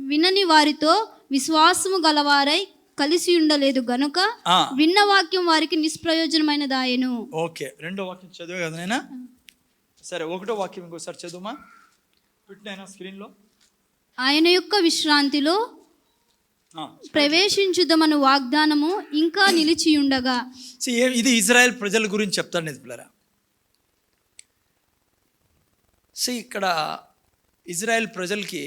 B: వినని వారితో విశ్వాసము గలవారై కలిసి ఉండలేదు గనుక విన్న వాక్యం వారికి నిష్ప్రయోజనమైనదాయెను.
A: ఓకే, 2వ వాక్యం చదువు కదా నైనా? సరే, 1వ వాక్యం ఇంకోసారి చదువుమా, పెట్టినైనా స్క్రీన్లో. ఆయన
B: యొక్క విశ్రాంతిలో ప్రవేశించుదమను వాగ్దానము ఇంకా నిలిచి ఉండగా.
A: ఇది ఇజ్రాయెల్ ప్రజల గురించి చెప్తాను ఇది పిల్లరా. ఇక్కడ ఇజ్రాయెల్ ప్రజలకి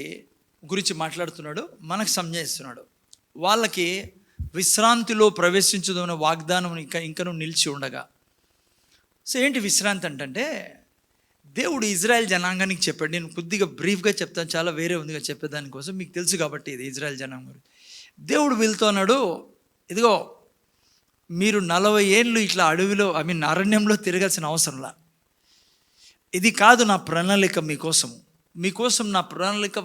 A: గురించి మాట్లాడుతున్నాడు, మనకు సంజయిస్తున్నాడు. వాళ్ళకి విశ్రాంతిలో ప్రవేశించదన్న వాగ్దానం ఇంకనూ నిలిచి ఉండగా. సో ఏంటి విశ్రాంతి అంటే, దేవుడు ఇజ్రాయెల్ జనాంగానికి చెప్పాడు. నేను కొద్దిగా బ్రీఫ్గా చెప్తాను, చాలా వేరే ఉందిగా చెప్పేదానికోసం, మీకు తెలుసు కాబట్టి ఇది ఇజ్రాయెల్ జనాంగం. దేవుడు వీళ్ళతో అన్నాడు, ఇదిగో మీరు 40 ఏళ్ళు ఇట్లా అడవిలో అరణ్యంలో తిరగాల్సిన అవసరంలా. ఇది కాదు నా ప్రణాళిక మీకోసం నా ప్రణాళిక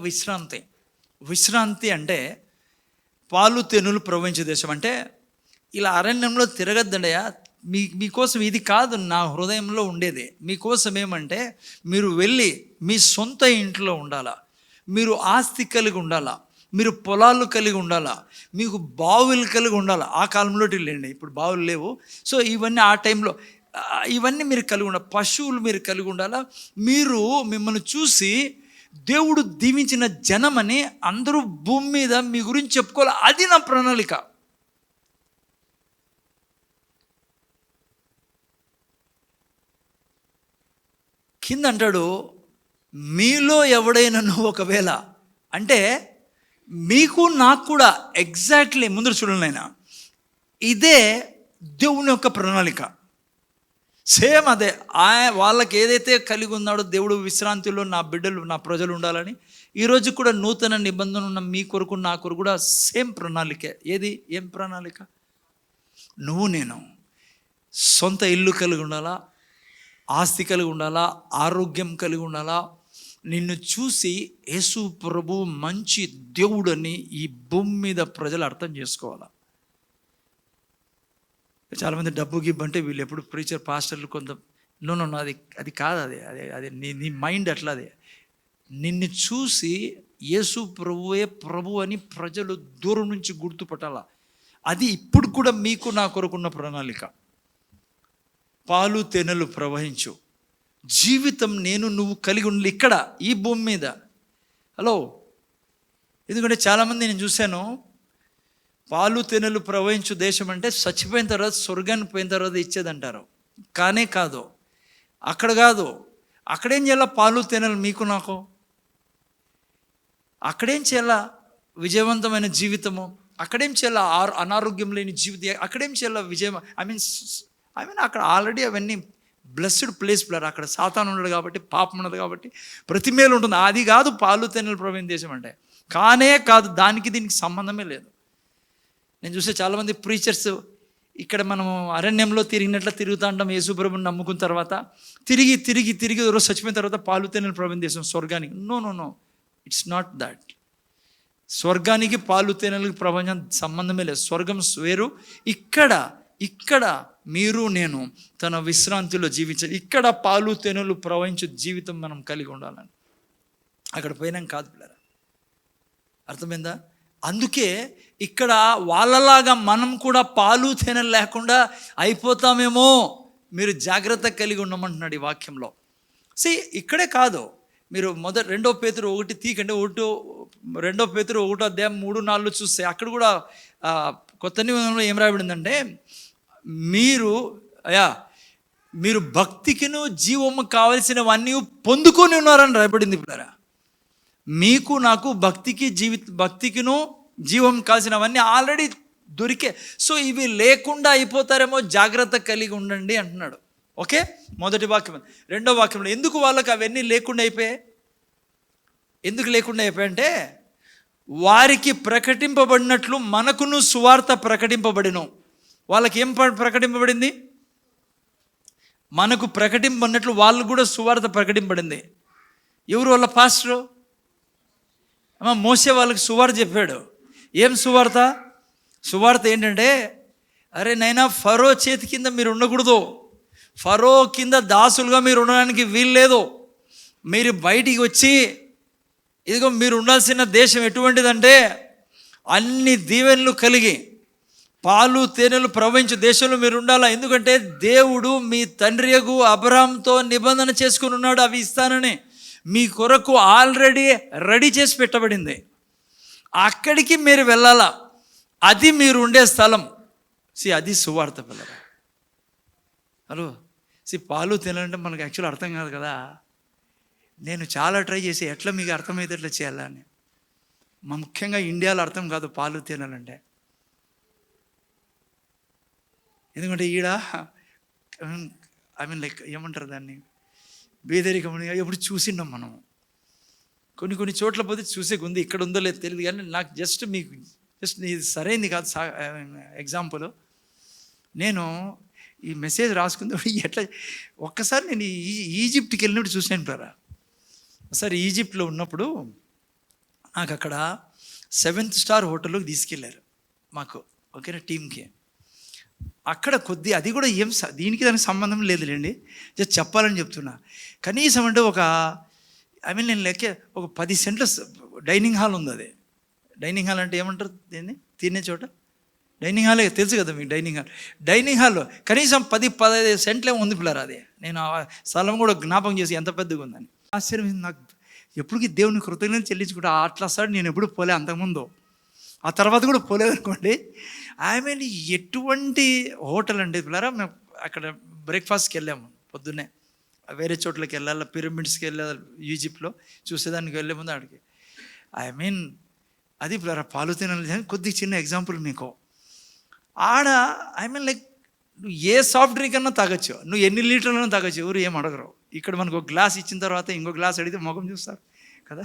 A: విశ్రాంతి అంటే పాలు తెనులు ప్రవహించే దేశం. అంటే ఇలా అరణ్యంలో తిరగద్దండయా, మీకోసం ఇది కాదు నా హృదయంలో ఉండేది. మీకోసం ఏమంటే మీరు వెళ్ళి మీ సొంత ఇంట్లో ఉండాలా, మీరు ఆస్తి కలిగి ఉండాలా, మీరు పొలాలు కలిగి ఉండాలా, మీకు బావులు కలిగి ఉండాలా. ఆ కాలంలో లేండి, ఇప్పుడు బావులు లేవు. సో ఇవన్నీ ఆ టైంలో ఇవన్నీ మీరు కలిగి ఉండాలి, పశువులు మీరు కలిగి ఉండాలా. మీరు మిమ్మల్ని చూసి దేవుడు దీవించిన జనమని అందరూ భూమి మీద మీ గురించి చెప్పుకోవాలి. అది నా ప్రణాళిక. కింద అంటాడు, మీలో ఎవడైనా ఒకవేళ అంటే మీకు నాకు కూడా ఎగ్జాక్ట్లీ ముందు చూడండి ఆయన, ఇదే దేవుని యొక్క ప్రణాళిక. సేమ్ అదే వాళ్ళకి ఏదైతే కలిగి ఉన్నాడో దేవుడు విశ్రాంతిలో నా బిడ్డలు నా ప్రజలు ఉండాలని, ఈరోజు కూడా నూతన నిబంధన ఉన్న మీ కొరకు నా కొరకు కూడా సేమ్ ప్రణాళిక. ఏం ప్రణాళిక? నేను సొంత ఇల్లు కలిగి ఉండాలా, ఆస్తి కలిగి ఉండాలా, ఆరోగ్యం కలిగి ఉండాలా. నిన్ను చూసి యేసు ప్రభు మంచి దేవుడని ఈ భూమి మీద ప్రజలు అర్థం చేసుకోవాలా. చాలామంది డబ్బు గిబ్బంటే వీళ్ళు ఎప్పుడు ప్రీచర్ పాస్టర్లు కొంత నో అది కాదు. అదే నీ మైండ్ అట్లా. అదే నిన్ను చూసి యేసు ప్రభువే ప్రభు అని ప్రజలు దూరం నుంచి గుర్తుపట్టాల. అది ఇప్పుడు కూడా మీకు నా కొరకున్న ప్రణాళిక. పాలు తేనెలు ప్రవహించు జీవితం నువ్వు కలిగి ఉండాలి ఇక్కడ ఈ భూమి మీద. హలో, ఎందుకంటే చాలామంది నేను చూశాను, పాలు తేనెలు ప్రవహించు దేశం అంటే చచ్చిపోయిన తర్వాత స్వర్గానికి పోయిన తర్వాత ఇచ్చేదంటారు. కానే కాదు, అక్కడ కాదు. అక్కడేం చేయాలా? పాలు తేనెలు మీకు నాకు. అక్కడేం చేయాలా? విజయవంతమైన జీవితము. అక్కడేం చేయాలా? అనారోగ్యం లేని జీవితం. అక్కడేం చేయాలా? విజయం. ఐ మీన్ అక్కడ ఆల్రెడీ అవన్నీ బ్లెస్డ్ ప్లేస్. అక్కడ సాతాను ఉండదు కాబట్టి, పాపం ఉండదు కాబట్టి ప్రతి మేలు ఉంటుంది. అది కాదు పాలు తేనెలు ప్రవహించే దేశం అంటే. కానే కాదు, దానికి దీనికి సంబంధమే లేదు. నేను చూసే చాలామంది ప్రీచర్స్ ఇక్కడ మనం అరణ్యంలో తిరిగినట్లు తిరుగుతూ ఉంటాం. యేసుప్రభుని నమ్ముకున్న తర్వాత తిరిగి రోజు చచ్చిపోయిన తర్వాత పాలు తేనెలు ప్రవహించే దేశం స్వర్గానికి. No, it's not that. స్వర్గానికి పాలు తేనెలకు ప్రపంచం సంబంధమే లేదు. స్వర్గం వేరు. ఇక్కడ మీరు నేను తన విశ్రాంతిలో జీవించాలి. ఇక్కడ పాలు తేనెలు ప్రవహించే జీవితం మనం కలిగి ఉండాలని. అక్కడ పోయినాం కాదు పిల్లరా, అర్థమైందా? అందుకే ఇక్కడ వాళ్ళలాగా మనం కూడా పాలు తేనెలు లేకుండా అయిపోతామేమో, మీరు జాగ్రత్త కలిగి ఉండమంటున్నాడు ఈ వాక్యంలో. ఇక్కడే కాదు, మీరు 2 పేతురు 1 తీకండి. 2 పేతురు 1 అధ్యాయం 3-4 చూస్తే అక్కడ కూడా కొత్త నిబంధనలో ఏం రాయబడిందంటే, మీరు భక్తికిను జీవము కావలసినవన్నీ పొందుకొని ఉన్నారని రాయబడింది పిల్లరా. మీకు నాకు భక్తికిను జీవం కావాల్సినవన్నీ ఆల్రెడీ దొరికే. సో ఇవి లేకుండా అయిపోతారేమో, జాగ్రత్త కలిగి ఉండండి అంటున్నాడు. ఓకే, మొదటి వాక్యం. రెండో వాక్యంలో ఎందుకు వాళ్ళకి అవన్నీ లేకుండా అయిపోయాయి? ఎందుకు లేకుండా అయిపోయాయంటే, వారికి ప్రకటింపబడినట్లు మనకును సువార్త ప్రకటింపబడిను. వాళ్ళకి ఏం ప్రకటింపబడింది? మనకు ప్రకటింపబడినట్లు వాళ్ళు కూడా సువార్త ప్రకటింపబడింది. ఎవరు? వాళ్ళ పాస్టరు. మోసే వాళ్ళకి సువార్త చెప్పాడు. ఏం సువార్త? సువార్త ఏంటంటే, అరే నైనా ఫరో చేతి కింద మీరు ఉండకూడదు, ఫరో కింద దాసులుగా మీరు ఉండడానికి వీల్లేదు. మీరు బయటికి వచ్చి, ఇదిగో మీరు ఉండాల్సిన దేశం ఎటువంటిదంటే అన్ని దీవెనలు కలిగి పాలు తేనెలు ప్రవహించే దేశంలో మీరు ఉండాలా. ఎందుకంటే దేవుడు మీ తండ్రి యగు అబ్రహాంతో నిబంధన చేసుకుని ఉన్నాడు, అవి ఇస్తానని. మీ కొరకు ఆల్రెడీ రెడీ చేసి పెట్టబడింది. అక్కడికి మీరు వెళ్ళాలా. అది మీరు ఉండే స్థలం. అది సువార్త పిల్లరా. హలో, పాలు తినాలంటే మనకు యాక్చువల్ అర్థం కాదు కదా. నేను చాలా ట్రై చేసి ఎట్లా మీకు అర్థమైతే ఎట్లా చేయాలని. ముఖ్యంగా ఇండియాలో అర్థం కాదు పాలు తేనెలంటే. ఎందుకంటే ఈడ ఐ మీన్ లైక్ ఏమంటారు దాన్ని, బేదరికం ఎప్పుడు చూసిండం మనం. కొన్ని చోట్ల పోతే చూసే ఉంది, ఇక్కడ ఉందో లేదో తెలియదు. కానీ నాకు మీకు ఇది సరైనది కాదు ఎగ్జాంపుల్. నేను ఈ మెసేజ్ రాసుకుంది ఎట్లా, ఒక్కసారి నేను ఈజిప్ట్కి వెళ్ళినప్పుడు చూసాను ప్లరా. ఒకసారి ఈజిప్ట్లో ఉన్నప్పుడు నాకు అక్కడ 7th స్టార్ హోటల్లోకి తీసుకెళ్ళారు మాకు, ఓకేనా, టీంకి. అక్కడ అది కూడా ఏం దీనికి దానికి సంబంధం లేదులేండి, జస్ట్ చెప్పాలని చెప్తున్నా. కనీసం అంటే నేను లెక్క ఒక 10 సెంట్ల డైనింగ్ హాల్ ఉంది. అది డైనింగ్ హాల్ అంటే ఏమంటారు దీన్ని, తినే చోట డైనింగ్ హాలే తెలుసు కదా మీకు. డైనింగ్ హాల్లో కనీసం 10-15 సెంట్లే ఉంది పిల్లరా. అది నేను ఆ స్థలం కూడా జ్ఞాపకం చేసి ఎంత పెద్దగా ఉందని ఆశ్చర్యం. నాకు ఎప్పటికీ దేవుని కృతజ్ఞతలు చెల్లించుకుంటా. అట్లా సార్ నేను ఎప్పుడు పోలే అంతకుముందు, ఆ తర్వాత కూడా పోలేదనుకోండి. ఎటువంటి హోటల్ అండి పిల్లరా. మేము అక్కడ బ్రేక్ఫాస్ట్కి వెళ్ళాము పొద్దున్నే, వేరే చోట్లకి వెళ్ళాలి, పిరమిడ్స్కి వెళ్ళాలి, ఈజిప్ట్లో చూసేదానికి వెళ్ళే ముందు అక్కడికి. అది పిల్లరా పాలు తినాలి. కొద్దిగా చిన్న ఎగ్జాంపుల్ మీకు. ఆడ లైక్ నువ్వు ఏ సాఫ్ట్ డ్రింక్ అన్నా తాగొచ్చు, నువ్వు ఎన్ని లీటర్లన్నా తాగొచ్చు, ఎవరు ఏం అడగరు. ఇక్కడ మనకు ఒక గ్లాస్ ఇచ్చిన తర్వాత ఇంకో గ్లాస్ అడిగితే ముఖం చూస్తారు కదా.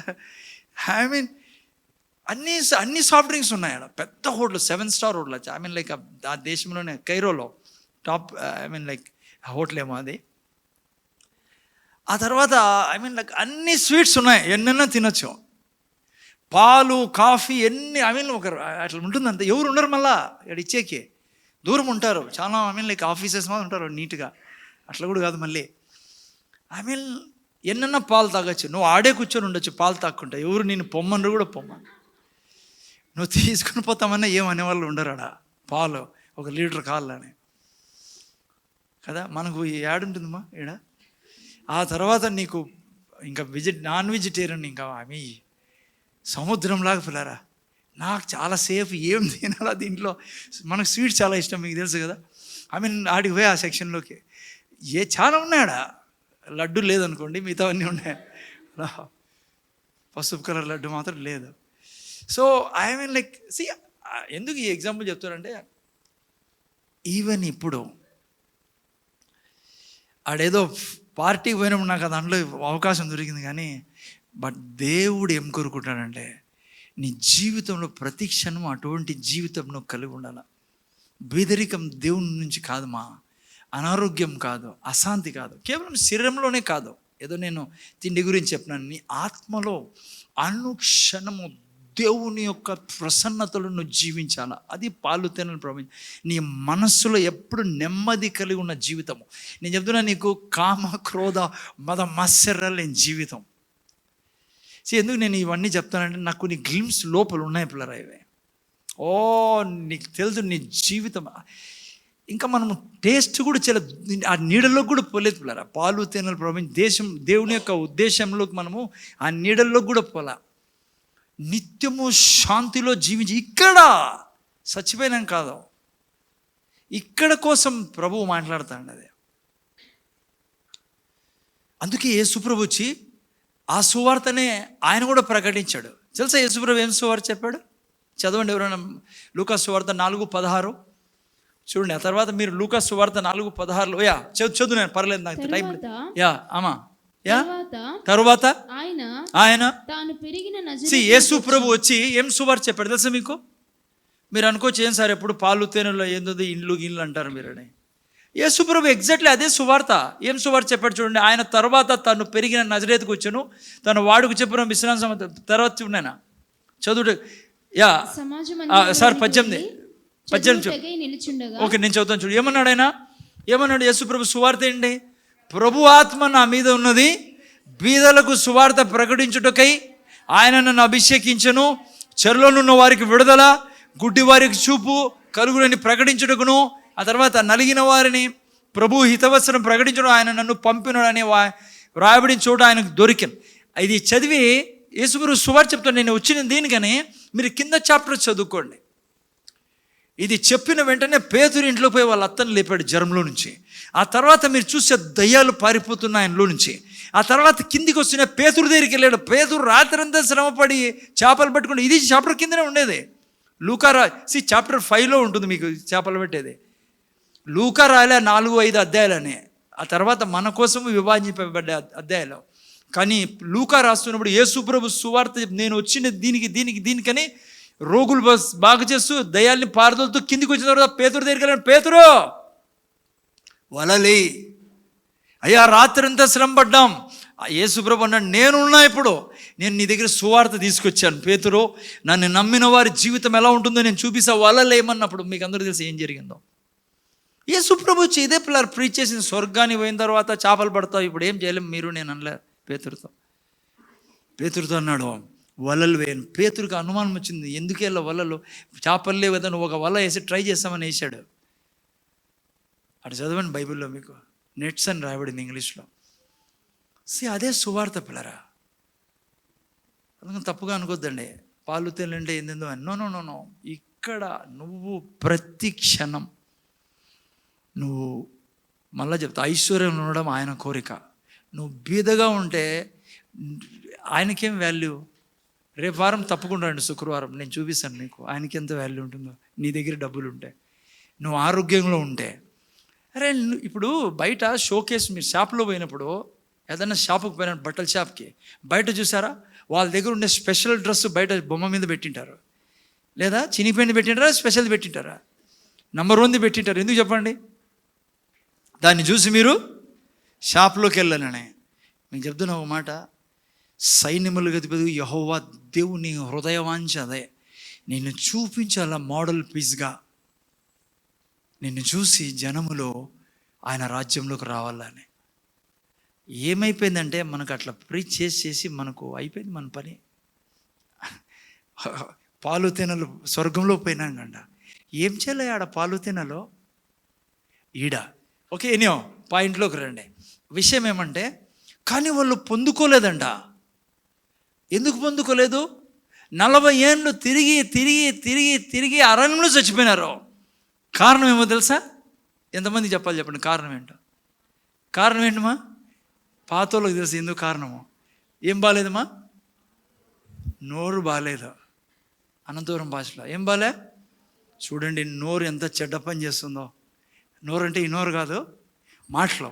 A: అన్ని సాఫ్ట్ డ్రింక్స్ ఉన్నాయి ఆడ. పెద్ద హోటల్, 7 స్టార్ హోటల్. లైక్ ఆ దేశంలోనే కైరోలో టాప్ లైక్ హోటల్ ఏమో అది. ఆ తర్వాత లైక్ అన్ని స్వీట్స్ ఉన్నాయి, ఎన్నెన్నో తినొచ్చు. పాలు, కాఫీ ఎన్ని ఒక అట్లా ఉంటుంది. అంతే, ఎవరు ఉండరు మళ్ళా ఇక్కడ ఇచ్చేకి, దూరం ఉంటారు చాలా. లైక్ ఆఫీసెస్ మాత్రం ఉంటారు నీట్గా, అట్లా కూడా కాదు. మళ్ళీ ఎన్నెన్నా పాలు తాగొచ్చు, నువ్వు ఆడే కూర్చొని ఉండొచ్చు పాలు తాక్కుంటా. ఎవరు నేను పొమ్మన్నారు కూడా పొమ్మను, నువ్వు తీసుకుని పోతామన్నా ఏమనేవాళ్ళు ఉండరు ఆడ. పాలు 1 లీటర్ కావాలని కదా. మనకు ఏడుంటుందమ్మా ఈడ. ఆ తర్వాత నీకు ఇంకా నాన్ వెజిటేరియన్, ఇంకా సముద్రంలాగా పిల్లరా. నాకు చాలా సేఫ్ ఏం తినాలా దీంట్లో. మనకు స్వీట్ చాలా ఇష్టం, మీకు తెలుసు కదా. ఆడికి పోయి ఆ సెక్షన్లోకి చాలా ఉన్నాయాడ. లడ్డు లేదనుకోండి, మిగతావన్నీ ఉన్నాయి. పసుపు కలర్ లడ్డు మాత్రం లేదు. సో లైక్ ఎందుకు ఈ ఎగ్జాంపుల్ చెప్తారంటే, ఈవెన్ ఇప్పుడు ఆడేదో పార్టీకి పోయినప్పుడు నాకు దాంట్లో అవకాశం దొరికింది. కానీ దేవుడు ఏం కోరుకుంటాడంటే, నీ జీవితంలో ప్రతి క్షణం అటువంటి జీవితం నువ్వు కలిగి ఉండాలి. బేదరికం దేవుని నుంచి కాదు, అనారోగ్యం కాదు, అశాంతి కాదు, కేవలం శరీరంలోనే కాదు. ఏదో నేను తిండి గురించి చెప్పినాను. నీ ఆత్మలో అనుక్షణము దేవుని యొక్క ప్రసన్నతలు నువ్వు జీవించాలా. అది పాలు తేనెలు ప్రభు. నీ మనస్సులో ఎప్పుడు నెమ్మది కలిగి ఉన్న జీవితము. నేను చెప్తున్నా నీకు, కామ క్రోధ మద మత్సరాలు లేని జీవితం. ఎందుకు నేను ఇవన్నీ చెప్తానంటే, నాకు కొన్ని గ్లిమ్స్ లోపల ఉన్నాయి పిల్లరా. ఇవి నీకు తెలుసు నీ జీవితం. ఇంకా మనము టేస్ట్ కూడా చాలా ఆ నీడల్లో కూడా పోలేదు పిల్లరా. పాలు తేనెలు ప్రభు దేవుని యొక్క ఉద్దేశంలోకి మనము ఆ నీడల్లో కూడా పోలా. నిత్యము శాంతిలో జీవించి, ఇక్కడ చచ్చిపోయినాం కాదు, ఇక్కడ కోసం ప్రభువు మాట్లాడుతాడు. అది అందుకే యేసుప్రభు వచ్చి ఆ సువార్తనే ఆయన కూడా ప్రకటించాడు. తెలుసా యేసుప్రభు ఏం సువార్త చెప్పాడు? చదవండి ఎవరైనా, లూకా సువార్త 4:16 చూడండి. ఆ తర్వాత మీరు లూకా సువార్త 4:16 చదువు, నేను పర్లేదు, నాకు టైం. తరువాత ఆయన యేసు ప్రభు వచ్చి ఏం సువార్త చెప్పాడు తెలుసా మీకు? మీరు అనుకోవచ్చు, ఏం సార్ ఎప్పుడు పాలు తేనెలో ఏందో ఇండ్లు గిన్లు అంటారు మీరని. యేసు ప్రభు ఎగ్జాక్ట్లీ అదే సువార్త. ఏం సువార్త చెప్పాడు చూడండి. ఆయన తర్వాత తను పెరిగిన నజరేతుకు వచ్చాను, తను వాడుకు చెప్పిన విశ్రాంతి తర్వాత చూడనా చదువు. సార్ 18 ఓకే, నేను చదువుతాను చూడు. ఏమన్నాడు యేసు ప్రభు సువార్త ఏంటి? ప్రభు ఆత్మ నా మీద ఉన్నది, బీదలకు సువార్త ప్రకటించుటకై ఆయన నన్ను అభిషేకించను, చెరలోనున్న వారికి విడుదల, గుడ్డి వారికి చూపు కలుగునని ప్రకటించుటకును, ఆ తర్వాత నలిగిన వారిని ప్రభు హితవచనం ప్రకటించడం ఆయన నన్ను పంపినని రాయబడిన చోట ఆయనకు దొరికాను. ఇది చదివి యేసుప్రభు సువార్త చెప్తాను. నేను వచ్చిన దీనికని మీరు కింద చాప్టర్ చదువుకోండి. ఇది చెప్పిన వెంటనే పేతురు ఇంట్లో పోయి వాళ్ళ అత్తను లేపాడు జ్వరంలో నుంచి. ఆ తర్వాత మీరు చూసే దయ్యాలు పారిపోతున్న ఆయనలో నుంచి. ఆ తర్వాత కిందికి వస్తున్న పేతురు దగ్గరికి వెళ్ళాడు. పేతురు రాత్రంతా శ్రమపడి చేపలు పట్టుకుని, ఇది చాప్టర్ కిందనే ఉండేది. లూకా చాప్టర్ 5లో ఉంటుంది మీకు చేపలు పెట్టేది. లూకా రాలే 4-5 అధ్యాయాలనే, ఆ తర్వాత మన కోసం విభజింపబడ్డ అధ్యాయాలు. కానీ లూకా రాస్తున్నప్పుడు యేసు ప్రభు సువార్త నేను వచ్చిన దీనికని రోగులు బాగు చేస్తూ దయ్యాల్ని పారదోలుతూ కిందికి వచ్చిన తర్వాత పేతురు దగ్గరికి వెళ్ళాడు. పేతురు వలలి, అయ్యా రాత్రంతా శ్రమ పడ్డాం. యేసు ప్రభు అన్నాడు, నేనున్నా, ఇప్పుడు నేను నీ దగ్గర సువార్త తీసుకొచ్చాను. పేతురు, నన్ను నమ్మిన వారి జీవితం ఎలా ఉంటుందో నేను చూపిస్తా, వలలేమన్నప్పుడు మీకు అందరూ తెలిసి ఏం జరిగిందో. యేసు ప్రభు వచ్చి ఇదే పిల్లలు ప్రీచ్ చేసిన, స్వర్గానికి పోయిన తర్వాత చేపలు పడతావు, ఇప్పుడు ఏం చేయలేం మీరు, నేను అనలే పేతురుతో అన్నాడు వలలు వేయను. పేతురుకి అనుమానం వచ్చింది, ఎందుకు వెళ్ళా వలలు, చేపలు లేవు కదా, నువ్వు ఒక వల వేసి ట్రై చేస్తామని వేసాడు. అటు చదవండి బైబిల్లో, మీకు నెట్స్ అని రాయబడింది ఇంగ్లీష్లో. అదే సువార్త పిల్లరా, అందుకని తప్పుగా అనుకోద్దండి. పాలు తేలంటే ఏందో అని. నో, ఇక్కడ నువ్వు ప్రతి క్షణం నువ్వు మళ్ళీ చెప్తా, ఐశ్వర్యం ఉండడం ఆయన కోరిక. నువ్వు బీదగా ఉంటే ఆయనకేం వాల్యూ. రేపు వారం తప్పకుండా రండి, శుక్రవారం నేను చూపిస్తాను మీకు ఆయనకి ఎంత వాల్యూ ఉంటుందో. నీ దగ్గర డబ్బులు ఉంటే, నువ్వు ఆరోగ్యంలో ఉంటే. అరే ఇప్పుడు బయట షోకేస్, మీరు షాప్లో పోయినప్పుడు, ఏదైనా షాపుకి పోయిన బట్టల షాప్కి బయట చూసారా, వాళ్ళ దగ్గర ఉండే స్పెషల్ డ్రెస్ బయట బొమ్మ మీద పెట్టింటారు, లేదా చినిపోయింది పెట్టింటారా, స్పెషల్ది పెట్టింటారా, నంబర్ 1ది పెట్టింటారు. ఎందుకు చెప్పండి? దాన్ని చూసి మీరు షాప్లోకి వెళ్ళాలని. మీకు చెప్తున్నా ఒక మాట, సైన్యములు గతిపదు యెహోవా దేవుని హృదయవాంఛ అదే, నిన్ను చూపించాల మోడల్ పీస్గా, నిన్ను చూసి జనములో ఆయన రాజ్యంలోకి రావాలని. ఏమైపోయిందంటే మనకు అట్లా ప్రీచ్ చేసి మనకు అయిపోయింది మన పని. పాలు తేనెలు స్వర్గంలో పోయినాం కంట, ఏం చేయలే ఆడ పాలు తేనెలో ఈడ. ఓకే, ఎనియో పాయింట్లోకి రండి. విషయం ఏమంటే, కానీ వాళ్ళు పొందుకోలేదంట. ఎందుకు పొందుకోలేదు? 40 ఏళ్ళు తిరిగి అరణ్యంలో చచ్చిపోయినారు. కారణం ఏమో తెలుసా? ఎంతమంది చెప్పాలి చెప్పండి కారణం ఏంటో? కారణం ఏంటమ్మా? పాతోళ్ళకి తెలుసు ఎందుకు కారణము. ఏం బాగాలేదమ్మా? నోరు బాగాలేదు. అనంతపురం భాషలో ఏం బాలే? చూడండి నోరు ఎంత చెడ్డ పని చేస్తుందో. నోరు అంటే ఈ నోరు కాదు, మాటలో.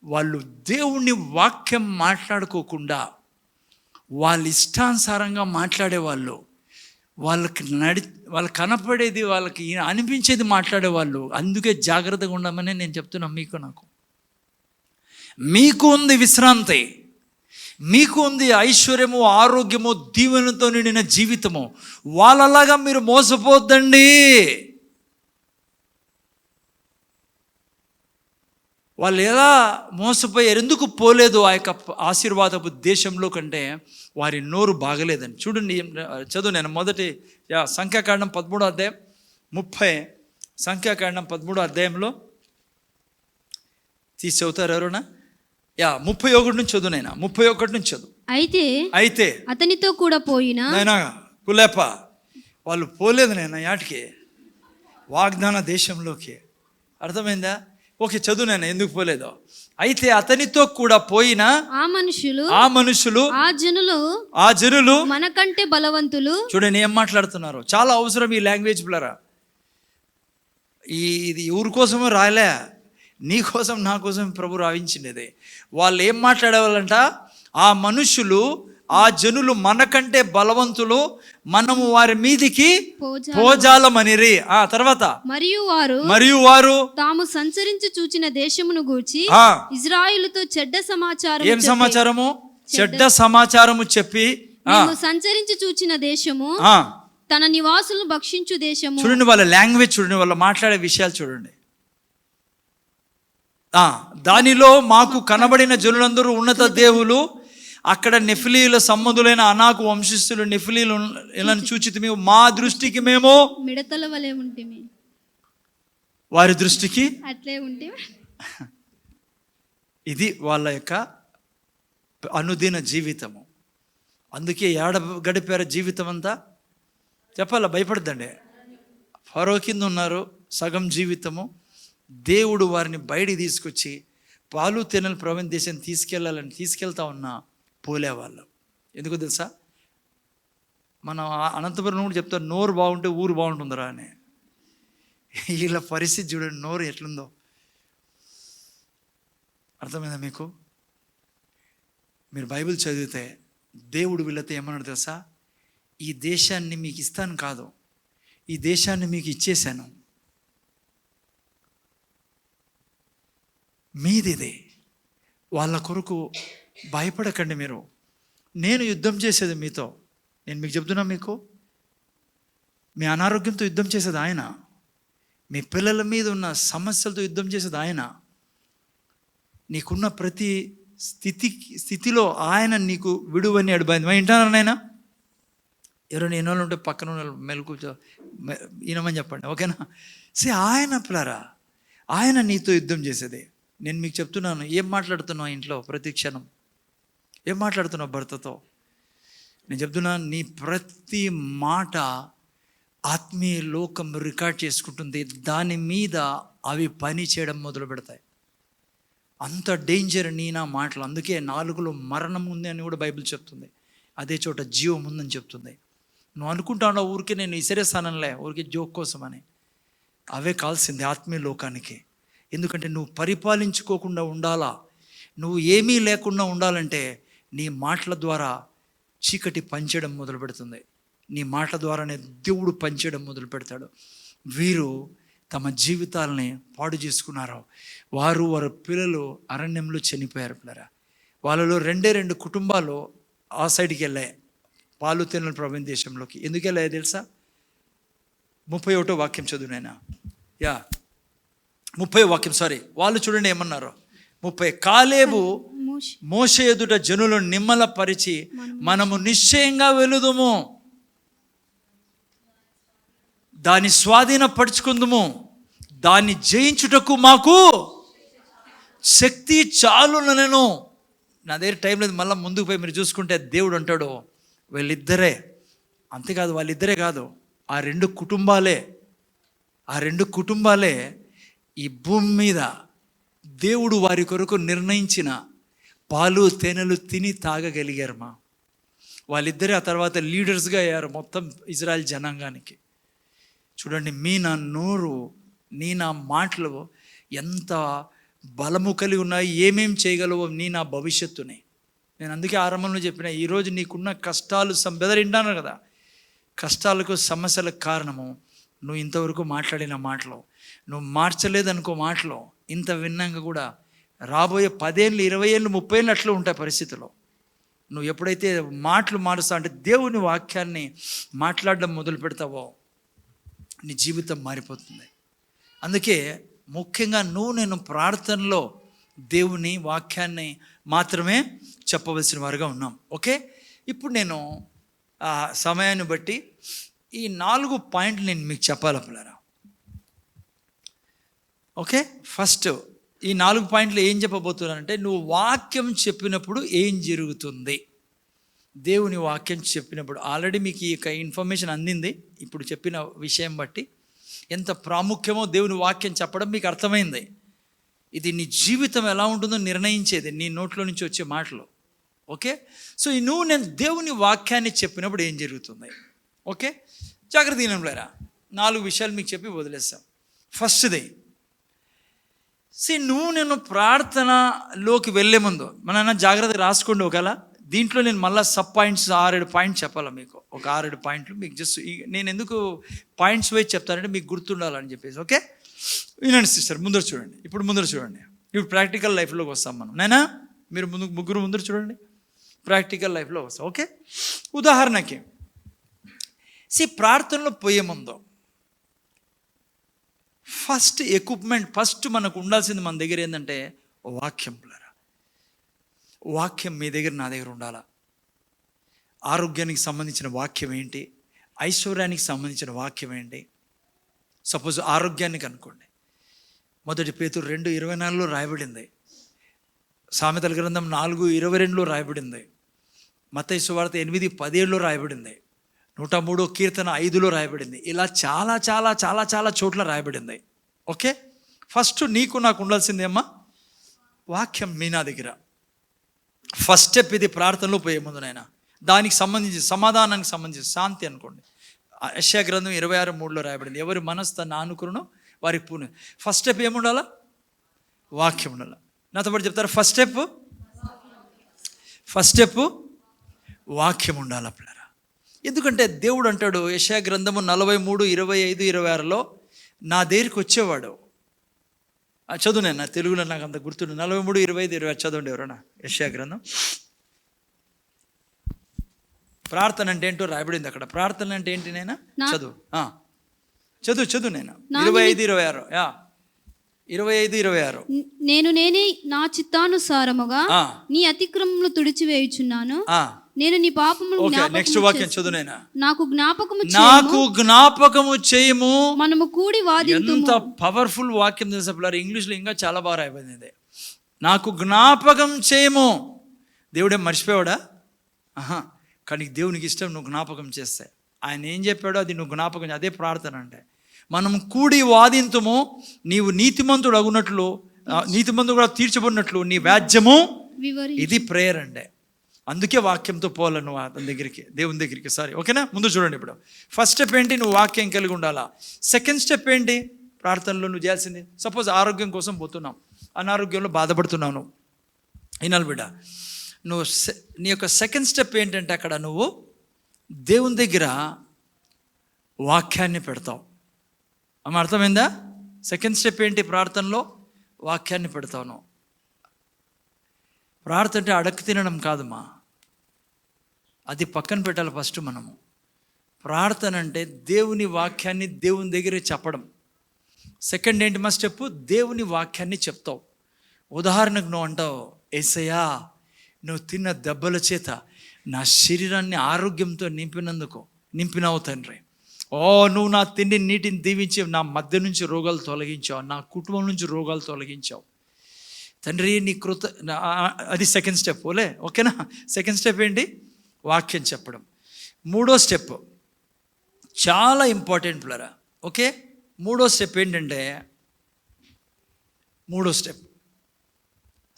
A: వాళ్ళు దేవుని వాక్యం మాట్లాడుకోకుండా వాళ్ళ ఇష్టానుసారంగా మాట్లాడేవాళ్ళు, వాళ్ళకి కనపడేది, వాళ్ళకి అనిపించేది మాట్లాడేవాళ్ళు. అందుకే జాగ్రత్తగా ఉండమని నేను చెప్తున్నా. మీకు ఉంది విశ్రాంతి, మీకు ఉంది ఐశ్వర్యము, ఆరోగ్యము, దీవెనతో నిండిన జీవితము. వాళ్ళలాగా మీరు మోసపోద్దండి. వాళ్ళు ఎలా మోసపోయారు, ఎందుకు పోలేదు ఆ యొక్క ఆశీర్వాదపు దేశంలో కంటే? వారి నోరు బాగలేదని. చూడండి, చదువు నేను మొదటి సంఖ్యాకాండం 13వ అధ్యాయం 30, సంఖ్యాకాండం 13వ అధ్యాయంలో తీసి చదువుతారు ఎవరునా? 31 నుంచి చదువు నైనా, 31 నుంచి చదువు. అయితే
B: అతనితో కూడా పోయినా
A: కులేప వాళ్ళు పోలేదు నైనా యాటికి, వాగ్దాన దేశంలోకి. అర్థమైందా? ఓకే, చదువు నేను ఎందుకు పోలేదో. అయితే అతనితో కూడా పోయిన ఆ మనుషులు ఆ జనులు
B: మనకంటే బలవంతులు.
A: చూడండి ఏం మాట్లాడుతున్నారు. చాలా అవసరం ఈ లాంగ్వేజ్ పిల్లరా. ఇది ఎవరి కోసమో రాలే, నీ కోసం నా కోసం ప్రభు రావించింది. వాళ్ళు ఏం మాట్లాడేవాళ్ళంట? ఆ మనుషులు, ఆ జనులు మనకంటే బలవంతులు, మనము వారి మీదికి పోజాలమనిరి. ఆ తర్వాత మరియు వారు
B: తాము సంచరించి చూచిన దేశమును గూర్చి ఇశ్రాయేలుతో చెడ్డ సమాచారం.
A: ఏం సమాచారము? చెడ్డ సమాచారము చెప్పి,
B: సంచరించి చూచిన దేశము తన నివాసులను భక్షించు దేశము.
A: చూడండి వాళ్ళ లాంగ్వేజ్, చూడండి వాళ్ళు మాట్లాడే విషయాలు చూడండి. దానిలో మాకు కనబడిన జనులందరూ ఉన్నత దేవులు, అక్కడ నెఫిలీల సంబంధులైన అనాకు వంశస్థులు నెఫిలీలను చూచితిమి, మా దృష్టికి మేము
B: మిడతల వలె ఉంటిమి,
A: వారి దృష్టికి
B: అట్లే ఉంటిమి.
A: ఇది వాళ్ళ యొక్క అనుదిన జీవితము. అందుకే గడిపారు జీవితం అంతా. చెప్పాలా, భయపడద్దండి. ఫరో కింద ఉన్నారు సగం జీవితము. దేవుడు వారిని బయటికి తీసుకొచ్చి పాలు తేనెలు ప్రవీణ దేశం తీసుకెళ్తా ఉన్నా పోలేవాళ్ళం. ఎందుకో తెలుసా, మనం అనంతపురం కూడా చెప్తారు, నోరు బాగుంటే ఊరు బాగుంటుందిరా అని. వీళ్ళ పరిస్థితి చూడండి, నోరు ఎట్లుందో. అర్థమైందా మీకు? మీరు బైబిల్ చదివితే దేవుడు వీళ్ళతో ఏమన్నాడు తెలుసా, ఈ దేశాన్ని మీకు ఇస్తాను కాదు, ఈ దేశాన్ని మీకు ఇచ్చేశాను, మీదిదే, వాళ్ళ కొరకు భయపడకండి మీరు, నేను యుద్ధం చేసేది మీతో. నేను మీకు చెప్తున్నా, మీకు మీ అనారోగ్యంతో యుద్ధం చేసేది ఆయన, మీ పిల్లల మీద ఉన్న సమస్యలతో యుద్ధం చేసేది ఆయన, నీకున్న ప్రతి స్థితిలో ఆయన నీకు విడువని అడిపోయింది. వింటాను నాయన, ఎవరైనా ఎన్నోళ్ళు ఉంటే పక్కన మెలకు ఈనమని చెప్పండి, ఓకేనా? ఆయన పిల్లరా, ఆయన నీతో యుద్ధం చేసేది. నేను మీకు చెప్తున్నాను, ఏం మాట్లాడుతున్నావు ఇంట్లో ప్రతి క్షణం, ఏం మాట్లాడుతున్నావు భర్తతో? నేను చెప్తున్నాను, నీ ప్రతి మాట ఆత్మీయ లోకం రికార్డ్ చేసుకుంటుంది, దాని మీద అవి పని చేయడం మొదలు పెడతాయి. అంత డేంజర్ నా మాటలు. అందుకే నాలుగులో మరణం ఉంది అని కూడా బైబిల్ చెప్తుంది, అదే చోట జీవం ఉందని చెప్తుంది. నువ్వు అనుకుంటావు ఊరికే నేను ఇసరేస్తానంలే, ఊరికే జోక్ కోసం అని. అవే కాల్సింది ఆత్మీయ లోకానికి. ఎందుకంటే నువ్వు పరిపాలించుకోకుండా ఉండాలా, నువ్వు ఏమీ లేకుండా ఉండాలంటే నీ మాటల ద్వారా చీకటి పంచడం మొదలు పెడుతుంది, నీ మాటల ద్వారానే దేవుడు పంచడం మొదలు పెడతాడు. వీరు తమ జీవితాలని పాడు చేసుకున్నారు. వారి పిల్లలు అరణ్యంలో చనిపోయారు. పిల్లరా, వాళ్ళలో 2 కుటుంబాలు ఆ సైడ్కి వెళ్ళాయి, పాలు తేనెల ప్రవీణ దేశంలోకి. ఎందుకు వెళ్ళాయో తెలుసా? 31వ వాక్యం చదువు నాయనా. 30వ వాక్యం, సారీ, వాళ్ళు చూడండి ఏమన్నారు. 30, కాలేబు మోషే ఎదుట జనులను నిమ్మలపరిచి మనము నిశ్చయంగా వెలుదుము, దాన్ని స్వాధీనపరుచుకుందుము, దాన్ని జయించుటకు మాకు శక్తి చాలునను. నా దగ్గర టైం లేదు, మళ్ళీ ముందుకు పోయి మీరు చూసుకుంటే దేవుడు అంటాడు వీళ్ళిద్దరే. అంతేకాదు, వాళ్ళిద్దరే కాదు, ఆ 2 కుటుంబాలే ఈ భూమి మీద దేవుడు వారి కొరకు నిర్ణయించిన పాలు తేనెలు తిని తాగగలిగారమ్మా. వాళ్ళిద్దరే ఆ తర్వాత లీడర్స్గా అయ్యారు మొత్తం ఇజ్రాయెల్ జనాంగానికి. చూడండి, నా నోరు నా మాటలు ఎంత బలము కలిగి ఉన్నాయి, ఏమేం చేయగలవో నా భవిష్యత్తుని. నేను అందుకే ఆరంభంలో చెప్పిన, ఈరోజు నీకున్న కష్టాలు బెదరింటాను కదా, కష్టాలకు సమస్యలకు కారణము నువ్వు ఇంతవరకు మాట్లాడిన మాటలు. నువ్వు మార్చలేదనుకో మాటలు, ఇంత విన్నాక కూడా రాబోయే 10 ఏళ్ళు 20 ఏళ్ళు 30 ఏళ్ళు అట్లా ఉంటాయి పరిస్థితుల్లో. నువ్వు ఎప్పుడైతే మాటలు మారుస్తావు అంటే దేవుని వాక్యాన్ని మాట్లాడడం మొదలు పెడతావో నీ జీవితం మారిపోతుంది. అందుకే ముఖ్యంగా నేను ప్రార్థనలో దేవుని వాక్యాన్ని మాత్రమే చెప్పవలసిన వారుగా ఉన్నాం. ఓకే, ఇప్పుడు నేను సమయాన్ని బట్టి ఈ 4 పాయింట్లు నేను మీకు చెప్పాలి పిల్లరా. ఓకే, ఫస్ట్ ఈ 4 పాయింట్లు ఏం చెప్పబోతున్నానంటే, నువ్వు వాక్యం చెప్పినప్పుడు ఏం జరుగుతుంది. దేవుని వాక్యం చెప్పినప్పుడు ఆల్రెడీ మీకు ఈ ఇన్ఫర్మేషన్ అందింది. ఇప్పుడు చెప్పిన విషయం బట్టి ఎంత ప్రాముఖ్యమో దేవుని వాక్యం చెప్పడం మీకు అర్థమైంది. ఇది నీ జీవితం ఎలా ఉంటుందో నిర్ణయించేది నీ నోట్లో నుంచి వచ్చే మాటలు. ఓకే, సో నేను దేవుని వాక్యాన్ని చెప్పినప్పుడు ఏం జరుగుతుంది. ఓకే, జాగ్రత్త వినంలేరా. 4 విషయాలు మీకు చెప్పి వదిలేస్తాం. ఫస్ట్ది, నేను ప్రార్థనలోకి వెళ్ళే ముందు మన జాగ్రత్తగా రాసుకోండి. ఒకవేళ దీంట్లో నేను మళ్ళీ సబ్ పాయింట్స్ 6-7 పాయింట్స్ చెప్పాలా మీకు, ఒక 6-7 పాయింట్లు మీకు. జస్ట్ నేను ఎందుకు పాయింట్స్ వైజ్ చెప్తానంటే మీకు గుర్తుండాలని చెప్పేసి. ఓకే, వినండి సిస్టర్, ముందర చూడండి. ఇప్పుడు ప్రాక్టికల్ లైఫ్లోకి వస్తాం మనం. నైనా మీరు ముగ్గురు ముందర చూడండి, ప్రాక్టికల్ లైఫ్లో వస్తాం. ఓకే, ఉదాహరణకి ప్రార్థనలో పోయే ముందు ఫస్ట్ ఎక్విప్మెంట్, ఫస్ట్ మనకు ఉండాల్సింది మన దగ్గర ఏంటంటే వాక్యం. వాక్యం మీ దగ్గర, నా దగ్గర ఉండాలా. ఆరోగ్యానికి సంబంధించిన వాక్యం ఏంటి, ఐశ్వర్యానికి సంబంధించిన వాక్యం ఏంటి. సపోజ్ ఆరోగ్యానికి అనుకోండి, 1 పేతురు 2:24లో రాయబడింది, సామెతల గ్రంథం 4:22లో రాయబడింది, మత్తయి సువార్త 8:17లో రాయబడింది, 103వ కీర్తన 5లో రాయబడింది. ఇలా చాలా చాలా చాలా చాలా చోట్ల రాయబడింది. ఓకే, ఫస్ట్ నీకు నాకు ఉండాల్సిందేమ్మా వాక్యం మీ నా దగ్గర. ఫస్ట్ స్టెప్ ఇది, ప్రార్థనలో పోయే ముందు నాయన దానికి సంబంధించి సమాధానానికి సంబంధించి శాంతి అనుకోండి. యెషయా గ్రంథం 26:3 రాయబడింది, ఎవరి మనసు తన ఆనుకురునో వారికి పూర్ణ. First step ఏముండాలా? వాక్యం ఉండాలి. నాతో పాటు చెప్తారు, ఫస్ట్ స్టెప్ వాక్యం ఉండాలి పిల్లరా. ఎందుకంటే దేవుడు అంటాడు యెషయా గ్రంథము 43:25-26లో, నా దగ్గరికి వచ్చేవాడు. చదువు నేను, నా తెలుగులో నాకు అంత గుర్తుండు. 43:25-26 చదవండి ఎవరన్నా. యెషయా గ్రంథం. ప్రార్థన అంటే ఏంటో రాయబడింది అక్కడ. ప్రార్థన అంటే ఏంటి నైనా? చదువు నైనా. 25-26.
B: నేనే నా చిత్తానుసారముగా నీ అతిక్రమములు తుడిచివేయుచున్నాను. నేను నీ పాపములు
A: నెక్స్ట్ వాక్యం చదువు నైనా.
B: నాకు
A: జ్ఞాపకము చేయము,
B: మనము కూడి వాదింతుము.
A: ఎంత పవర్ఫుల్ వాక్యం తెలుసా పిల్లలు. ఇంగ్లీష్లో ఇంకా చాలా బాగా రాయబడింది. నాకు జ్ఞాపకం చేయము. దేవుడే మర్చిపోయాడా? కానీ దేవునికి ఇష్టం నువ్వు జ్ఞాపకం చేస్తే. ఆయన ఏం చెప్పాడో అది నువ్వు జ్ఞాపకం. అదే ప్రార్థన అంటే. మనం కూడి వాదింతుము, నీవు నీతిమంతుడు అగునట్లు, నీతిమంతుడు కూడా తీర్చబడినట్లు నీ వ్యాజ్యము. ఇది ప్రేయర్ అంటే. అందుకే వాక్యంతో పోవాలి నువ్వు అతని దగ్గరికి, దేవుని దగ్గరికి. సారీ, ఓకేనా? ముందు చూడండి. ఇప్పుడు ఫస్ట్ స్టెప్ ఏంటి? నువ్వు వాక్యం కలిగి ఉండాలా. సెకండ్ స్టెప్ ఏంటి ప్రార్థనలో నువ్వు చేయాల్సింది? సపోజ్ ఆరోగ్యం కోసం పోతున్నావు, అనారోగ్యంలో బాధపడుతున్నావు నువ్వు, వినాలి బిడ్డ. నువ్వు నీ యొక్క సెకండ్ స్టెప్ ఏంటంటే అక్కడ నువ్వు దేవుని దగ్గర వాక్యాన్ని పెడతావు. అమ్మ అర్థమైందా? సెకండ్ స్టెప్ ఏంటి ప్రార్థనలో? వాక్యాన్ని పెడతావు నువ్వు. ప్రార్థన అంటే అడక్కు తినడం కాదమ్మా, అది పక్కన పెట్టాలి. ఫస్ట్ మనము ప్రార్థన అంటే దేవుని వాక్యాన్ని దేవుని దగ్గరే చెప్పడం. సెకండ్ ఏంటి మా స్టెప్? దేవుని వాక్యాన్ని చెప్తావు. ఉదాహరణకు నువ్వు అంటావు, యేసయ్యా నువ్వు తిన్న దెబ్బల చేత నా శరీరాన్ని ఆరోగ్యంతో నింపినావు తండ్రి. నువ్వు నా తిండి నీటిని దీవించి నా మధ్య నుంచి రోగాలు తొలగించావు, నా కుటుంబం నుంచి రోగాలు తొలగించావు తండ్రి, నీ అది సెకండ్ స్టెప్. ఓకేనా? సెకండ్ స్టెప్ ఏంటి? వాక్యం చెప్పడం. మూడో స్టెప్ చాలా ఇంపార్టెంట్ పిల్లరా. ఓకే, మూడో స్టెప్ ఏంటంటే,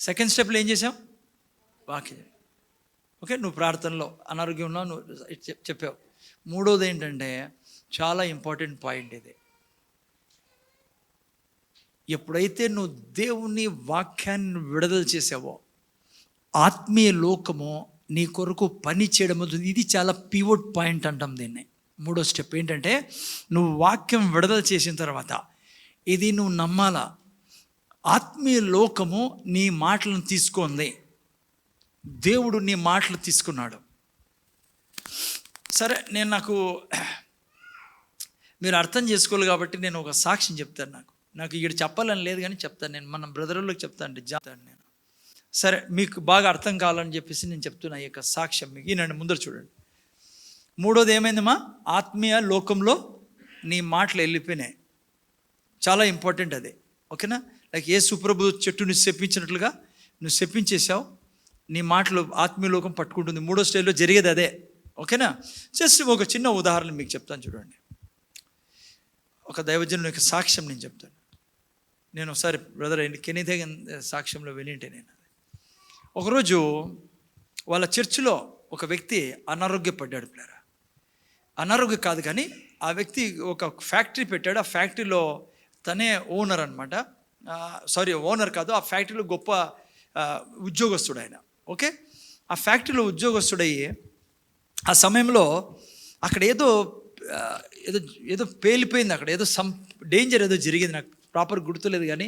A: సెకండ్ స్టెప్లో ఏం చేసాం? వాక్యం. ఓకే, నువ్వు ప్రార్థనలో అనారోగ్యంలో నువ్వు చెప్పావు. మూడోది ఏంటంటే చాలా ఇంపార్టెంట్ పాయింట్ ఇది. ఎప్పుడైతే నువ్వు దేవుని వాక్యాన్ని విడుదల చేసావో, ఆత్మీయ లోకము నీ కొరకు పని చేయడం అవుతుంది. ఇది చాలా పివోట్ పాయింట్ అంటాం దీన్ని. మూడో స్టెప్ ఏంటంటే, నువ్వు వాక్యం విడుదల చేసిన తర్వాత ఇది నువ్వు నమ్మాలా. ఆత్మీయ లోకము నీ మాటలను తీసుకుంది, దేవుడు నీ మాటలు తీసుకున్నాడు. సరే, నాకు మీరు అర్థం చేసుకోవాలి కాబట్టి నేను ఒక సాక్ష్యం చెప్తాను. నాకు ఇక్కడ చెప్పాలని లేదు కానీ చెప్తాను. నేను మన బ్రదర్లకు చెప్తాను నేను. సరే, మీకు బాగా అర్థం కావాలని చెప్పేసి నేను చెప్తున్నా ఈ యొక్క సాక్ష్యం మీకు. ఈయనండి ముందర చూడండి. మూడోది ఏమైందమ్మా? ఆత్మీయ లోకంలో నీ మాటలు వెళ్ళిపోయినాయి. చాలా ఇంపార్టెంట్ అది. ఓకేనా? లైక్ యేసు ప్రభు చెట్టుని శపించినట్లుగా నువ్వు శపించేసావు, నీ మాటలు ఆత్మీయ లోకం పట్టుకుంటుంది. మూడో స్టేజ్లో జరిగేది అదే. ఓకేనా? జస్ట్ ఒక చిన్న ఉదాహరణ మీకు చెప్తాను చూడండి. ఒక దైవజనుని యొక్క సాక్ష్యం నేను చెప్తాను. నేను ఒకసారి బ్రదర్ కెనీత్ హేగన్ సాక్ష్యంలో వినింటే, నేను ఒకరోజు వాళ్ళ చర్చిలో ఒక వ్యక్తి అనారోగ్యపడ్డాడు పిల్లరా. అనారోగ్యం కాదు కానీ ఆ వ్యక్తి ఒక ఫ్యాక్టరీ పెట్టాడు. ఆ ఫ్యాక్టరీలో తనే ఓనర్ అనమాట. ఓనర్ కాదు, ఆ ఫ్యాక్టరీలో గొప్ప ఉద్యోగస్తుడు ఆయన. ఓకే, ఆ ఫ్యాక్టరీలో ఉద్యోగస్తుడయ్యి ఆ సమయంలో అక్కడ ఏదో పేలిపోయింది. అక్కడ ఏదో డేంజర్ ఏదో జరిగింది. నాకు ప్రాపర్ గుర్తులేదు కానీ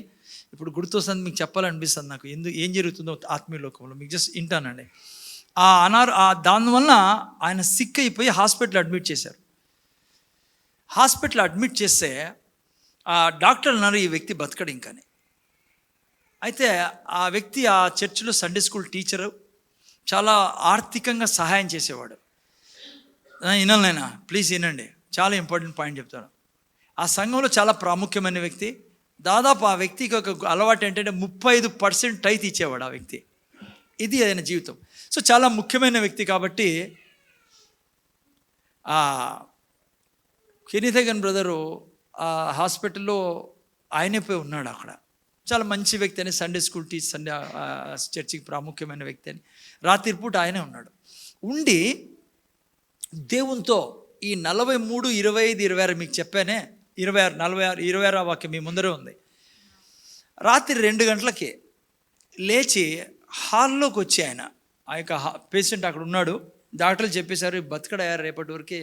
A: ఇప్పుడు గుర్తొస్తుంది, మీకు చెప్పాలనిపిస్తుంది నాకు ఏం జరుగుతుందో ఆత్మీయ లోకంలో. మీకు జస్ట్ వింటానండి. దానివల్ల ఆయన సిక్ అయిపోయి హాస్పిటల్ అడ్మిట్ చేశారు. హాస్పిటల్ అడ్మిట్ చేస్తే ఆ డాక్టర్ అన్నారు, ఈ వ్యక్తి బతకడు ఇంకని. అయితే ఆ వ్యక్తి ఆ చర్చిలో సండే స్కూల్ టీచరు, చాలా ఆర్థికంగా సహాయం చేసేవాడు. వినాలైనా ప్లీజ్ వినండి, చాలా ఇంపార్టెంట్ పాయింట్ చెప్తాను. ఆ సంఘంలో చాలా ప్రాముఖ్యమైన వ్యక్తి. దాదాపు ఆ వ్యక్తికి ఒక అలవాటు ఏంటంటే 35% టైత్ ఇచ్చేవాడు ఆ వ్యక్తి. ఇది ఆయన జీవితం. సో చాలా ముఖ్యమైన వ్యక్తి కాబట్టి కెనీత్ హేగన్ బ్రదరు ఆ హాస్పిటల్లో ఆయనే పోయి ఉన్నాడు అక్కడ. చాలా మంచి వ్యక్తి అని, సండే స్కూల్ టీచర్, చర్చికి ప్రాముఖ్యమైన వ్యక్తి అని. రాత్రిపూట ఆయనే ఉన్నాడు. ఉండి దేవునితో ఈ 43, 25, 26 మీకు చెప్పానే, 26, 46, 26 వాక్యం మీ ముందరే ఉంది. రాత్రి 2 గంటలకి లేచి హాల్లోకి వచ్చి ఆయన, ఆ యొక్క పేషెంట్ అక్కడ ఉన్నాడు, డాక్టర్లు చెప్పేశారు బతకడయ్యా, రేపటి వరకే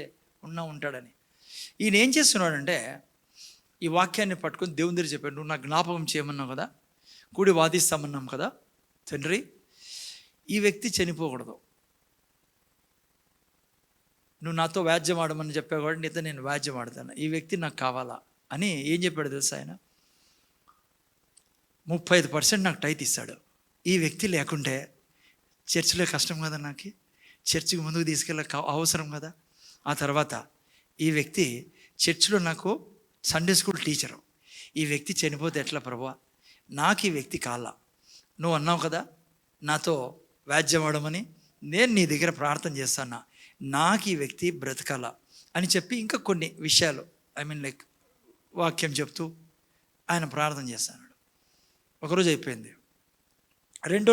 A: ఉంటాడని. ఈయన ఏం చేస్తున్నాడంటే ఈ వాక్యాన్ని పట్టుకొని దేవుని దగ్గర చెప్పాడు, నువ్వు నాకు జ్ఞాపకం చేయమన్నావు కదా, కూడి వాదిస్తామన్నాం కదా తండ్రి, ఈ వ్యక్తి చనిపోకూడదు, నువ్వు నాతో వ్యాజ్యం ఆడమని చెప్పావు కాబట్టి నీతో నేను వ్యాజ్యం ఆడతాను, ఈ వ్యక్తి నాకు కావాలా అని ఏం చెప్పాడు తెలుసా ఆయన? 35% నాకు టైత్ ఇస్తాడు, ఈ వ్యక్తి లేకుంటే చర్చిలో కష్టం కదా, నాకు చర్చికి ముందుకు తీసుకెళ్ళ అవసరం కదా. ఆ తర్వాత ఈ వ్యక్తి చర్చిలో నాకు సండే స్కూల్ టీచరు, ఈ వ్యక్తి చనిపోతే ఎట్లా ప్రభువా, నాకు ఈ వ్యక్తి కాలా, నువ్వు అన్నావు కదా నాతో వ్యాజ్యం ఆడమని, నేను నీ దగ్గర ప్రార్థన చేస్తాను, నాకు ఈ వ్యక్తి బ్రతకాల అని చెప్పి ఇంకా కొన్ని విషయాలు లైక్ వాక్యం చెప్తూ ఆయన ప్రార్థన చేస్తాడు. ఒకరోజు అయిపోయింది. రెండో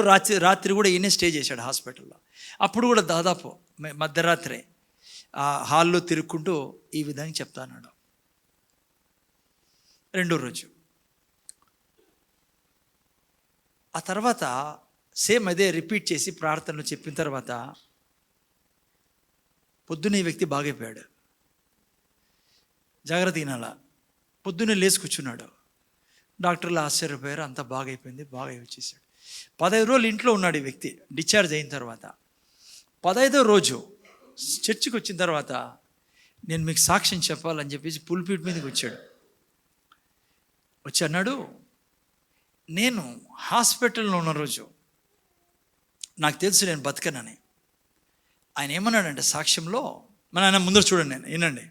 A: రాత్రి కూడా ఈయనే స్టే చేశాడు హాస్పిటల్లో. అప్పుడు కూడా దాదాపు మధ్యరాత్రి ఆ హాల్లో తిరుక్కుంటూ ఈ విధంగా చెప్తాన్నాడు. రెండో రోజు ఆ తర్వాత సేమ్ అదే రిపీట్ చేసి ప్రార్థనలు చెప్పిన తర్వాత పొద్దున్న ఈ వ్యక్తి బాగైపోయాడు. జాగ్రత్త వినాలా. పొద్దున్నే లేచి కూర్చున్నాడు. డాక్టర్లు ఆశ్చర్యపోయారు, అంతా బాగైపోయింది, బాగా వచ్చేసాడు. 15 రోజులు ఇంట్లో ఉన్నాడు ఈ వ్యక్తి డిశ్చార్జ్ అయిన తర్వాత. 15వ రోజు చర్చికి వచ్చిన తర్వాత నేను మీకు సాక్ష్యం చెప్పాలని చెప్పేసి పుల్పిట్ మీదకి వచ్చాడు. వచ్చి అన్నాడు, నేను హాస్పిటల్లో ఉన్న రోజు నాకు తెలుసు నేను బతకనని. ఆయన ఏమన్నాడంటే సాక్ష్యంలో, మన ఆయన ముందర చూడండి, నేను వినండి,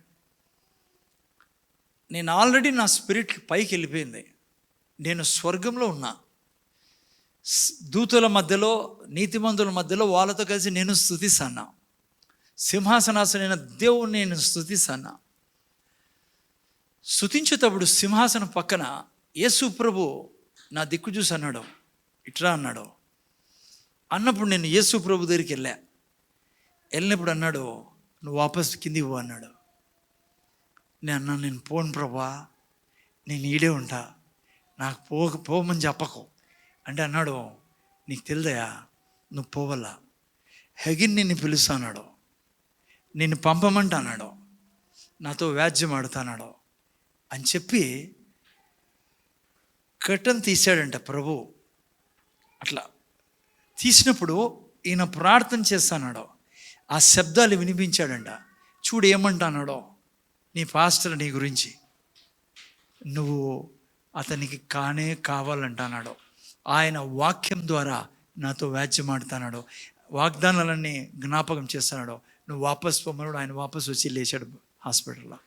A: నేను ఆల్రెడీ నా స్పిరిట్ పైకి వెళ్ళిపోయింది, నేను స్వర్గంలో ఉన్నా, దూతుల మధ్యలో నీతిమంతుల మధ్యలో వాళ్ళతో కలిసి నేను స్తుతిస్తాను, సింహాసనాసనైన దేవుణ్ణి నేను స్తుతిస్తాను. స్తుతించేటప్పుడు సింహాసనం పక్కన యేసు ప్రభు నా దిక్కు చూసి అన్నాడు, ఇట్రా అన్నాడు. అన్నప్పుడు నేను యేసు ప్రభు దగ్గరికి వెళ్ళినప్పుడు అన్నాడు, నువ్వు వాపస్ కింది పో అన్నాడు. నేను అన్నాను, నేను పోను ప్రభా, నేను ఈడే ఉంటా, నాకు పోమని చెప్పకు అంటే అన్నాడు, నీకు తెలుదయా నువ్వు పోవల్లా, హెగిన్ నిన్ను పిలుస్తా అన్నాడు, నిన్ను పంపమంట అన్నాడు, నాతో వ్యాజ్యం ఆడుతాన్నాడు అని చెప్పి కర్టన్ తీశాడంట ప్రభు. అట్లా తీసినప్పుడు ఈయన ప్రార్థన చేస్తాన్నాడు, ఆ శబ్దాలు వినిపించాడంట. చూడు ఏమంటాన్నాడో నీ పాస్టర్ నీ గురించి, నువ్వు అతనికి కావాలంటున్నాడు, ఆయన వాక్యం ద్వారా నాతో వ్యాజ్యమాడుతున్నాడు, వాగ్దానాలన్నీ జ్ఞాపకం చేస్తున్నాడు, నువ్వు వాపస్ పొమ్మన్నాడు. ఆయన వాపస్ వచ్చి లేచాడు హాస్పిటల్లో.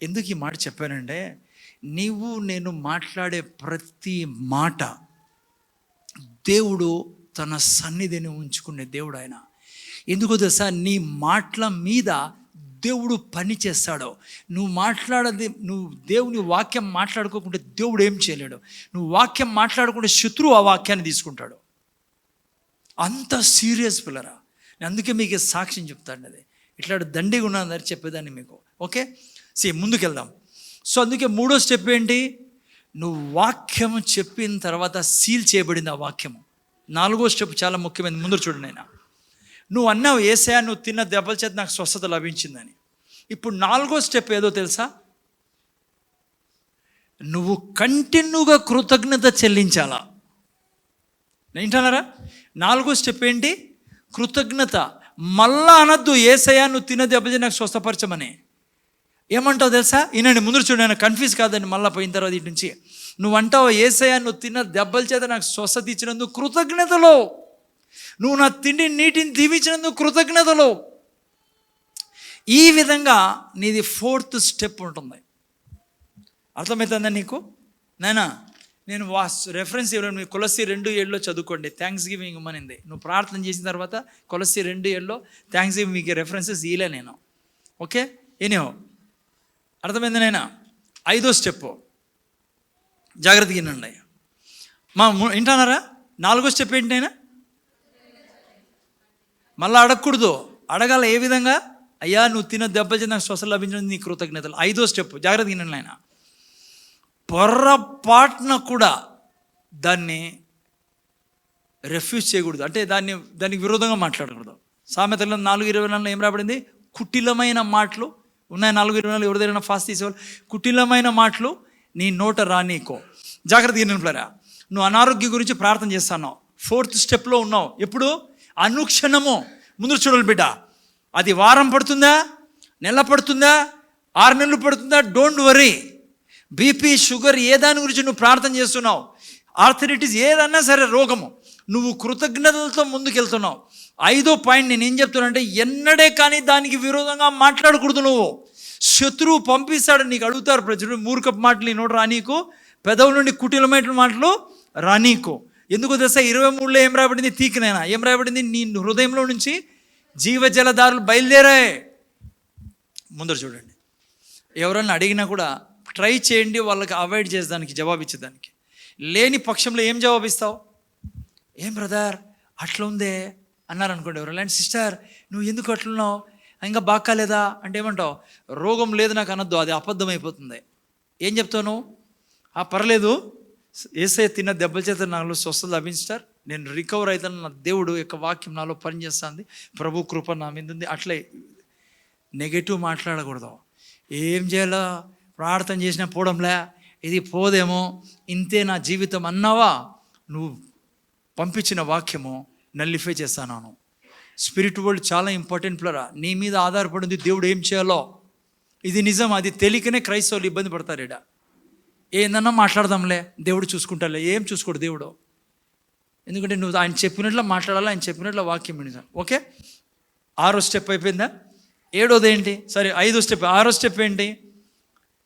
A: ఎందుకు ఈ మాట చెప్పానంటే, నీవు నేను మాట్లాడే ప్రతి మాట దేవుడు తన సన్నిధిని ఉంచుకునే దేవుడు ఆయన. ఎందుకో తెలుసా, నీ మాటల మీద దేవుడు పని చేస్తాడు. నువ్వు దేవుని వాక్యం మాట్లాడుకోకుంటే దేవుడు ఏం చేయలేడు. నువ్వు వాక్యం మాట్లాడుకుంటే శత్రువు ఆ వాక్యాన్ని తీసుకుంటాడు. అంత సీరియస్ పిల్లరా. నేను అందుకే మీకు సాక్ష్యం చెప్తాను, అది ఇట్లా దండిగా ఉన్నదని చెప్పేదాన్ని మీకు. ఓకే, ముందుకెళ్దాం. సో అందుకే 3వ స్టెప్ ఏంటి, నువ్వు వాక్యము చెప్పిన తర్వాత సీల్ చేయబడింది ఆ వాక్యము. 4వ స్టెప్ చాలా ముఖ్యమైనది, ముందు చూడండి. అయినా నువ్వు అన్నావు యేసయ్యా నువ్వు తిన్న దెబ్బల చేత నాకు స్వస్థత లభించిందని. ఇప్పుడు 4వ స్టెప్ ఏదో తెలుసా, నువ్వు కంటిన్యూగా కృతజ్ఞత చెల్లించాలా. ఏంటన్నారా? 4వ స్టెప్ ఏంటి, కృతజ్ఞత. మళ్ళా అనద్దు యేసయ్యా నువ్వు తిన్న దెబ్బల చేత నాకు స్వస్థపరచమని. ఏమంటావు తెలుసా, ఈయనండి ముందు చూడండి, కన్ఫ్యూజ్ కాదండి. మళ్ళీ పోయిన తర్వాత ఇటు నుంచి నువ్వు అంటావు యేసయ్యా నువ్వు తిన్న దెబ్బల చేత నాకు స్వస్థత ఇచ్చినందుకు కృతజ్ఞతలో, నువ్వు నా తిండి నీటిని దీవించినందుకు కృతజ్ఞతలు. ఈ విధంగా నీది 4th స్టెప్ ఉంటుంది. అర్థమవుతుందా నీకు? నేను రెఫరెన్స్ ఇవ్వలేను. కొలస్సీ 2:7 చదువుకోండి. థ్యాంక్స్ గివింగ్ ఇవ్వమనింది. నువ్వు ప్రార్థన చేసిన తర్వాత కొలస్సీ 2:7 థ్యాంక్స్ గివింగ్ మీకు రెఫరెన్సెస్ ఇవ్వలే నేను. ఓకే, ఎనీహో అర్థమైంది. 5వ స్టెప్ జాగ్రత్తగా వినండి. వింటున్నారా? 4వ స్టెప్ ఏంటి అయినా? మళ్ళీ అడగకూడదు. అడగాల ఏ విధంగా? అయ్యా నువ్వు తిన్న దెబ్బకి నాకు స్వస్థత లభించినది నీ కృతజ్ఞతలు. 5వ స్టెప్ జాగ్రత్త వినండి ఆయన. పొర్రపాటున కూడా దాన్ని రెఫ్యూజ్ చేయకూడదు, అంటే దానికి విరోధంగా మాట్లాడకూడదు. సామెతల్లో 4:24 ఏం రాబడింది? కుటిలమైన మాటలు ఉన్నాయి. 4:24 ఎవరి దగ్గర ఫాస్ట్ తీసేవాళ్ళు. కుటిలమైన మాటలు నీ నోట రానీకో. జాగ్రత్త వినండి. నువ్వు అనారోగ్యం గురించి ప్రార్థన చేస్తున్నావు, 4th స్టెప్లో ఉన్నావు. ఎప్పుడు? అనుక్షణము. ముందు చూడాలి బిడ్డ, అది వారం పడుతుందా, నెల పడుతుందా, 6 నెలలు పడుతుందా, డోంట్ వరీ. బీపీ, షుగర్ ఏ దాని గురించి నువ్వు ప్రార్థన చేస్తున్నావు, ఆర్థరైటిస్ ఏదన్నా సరే రోగము, నువ్వు కృతజ్ఞతలతో ముందుకెళ్తున్నావు. 5వ పాయింట్ నేను ఏం చెప్తున్నానంటే, ఎన్నడే కానీ దానికి విరోధంగా మాట్లాడకూడదు. నువ్వు శత్రువు పంపిస్తాడు, నీకు అడుగుతారు ప్రజలు, మూర్ఖపు మాటలు నీ నోట రానీకు, పెదవుల నుండి కుటిలమైన మాటలు రానీకు. ఎందుకు తెలుసా? 23లో ఏం రాబడింది? తీకినైనా ఏం రాబడింది? నీ హృదయంలో నుంచి జీవజలధారులు బయలుదేరాయి. ముందర చూడండి. ఎవరన్నా అడిగినా కూడా ట్రై చేయండి వాళ్ళకి అవాయిడ్ చేసేదానికి, జవాబిచ్చేదానికి. లేని పక్షంలో ఏం జవాబిస్తావు? ఏం బ్రదర్ అట్లా ఉందే అన్నారు అనుకోండి ఎవరు. అలాంటి సిస్టర్ నువ్వు ఎందుకు అట్లున్నావు, ఇంకా బాగాలేదా అంటే ఏమంటావు? రోగం లేదు నాకు అనొద్దు, అది అబద్ధం అయిపోతుంది. ఏం చెప్తావు నువ్వు? పర్లేదు, యేసయ్య తిన్న దెబ్బల చేత నాలో స్వస్థత లభించారు, నేను రికవర్ అవుతాను, నా దేవుడు యొక్క వాక్యం నాలో పనిచేస్తుంది, ప్రభు కృప నా మీద ఉంది. అట్లే నెగటివ్ మాట్లాడకూడదు. ఏం చేయాలా, ప్రార్థన చేసినా పోవడంలే, ఇది పోదేమో, ఇంతే నా జీవితం అన్నావా, నువ్వు పంపించిన వాక్యము నల్లిఫై చేస్తాను. స్పిరిట్ వరల్డ్ చాలా ఇంపార్టెంట్ ప్లరా. నీ మీద ఆధారపడింది దేవుడు ఏం చేయాలో. ఇది నిజం. అది తెలియకనే క్రైస్తవులు ఇబ్బంది పడతారు. ఇడ ఏందన్నా మాట్లాడదాంలే, దేవుడు చూసుకుంటాలే. ఏం చూసుకోడు దేవుడు. ఎందుకంటే నువ్వు ఆయన చెప్పినట్లు మాట్లాడాలి, ఆయన చెప్పినట్లు వాక్యం వినిజాం. ఓకే, 6వ స్టెప్ అయిపోయిందా? 7వది ఏంటి? సరే 5వ స్టెప్. 6వ స్టెప్ ఏంటి?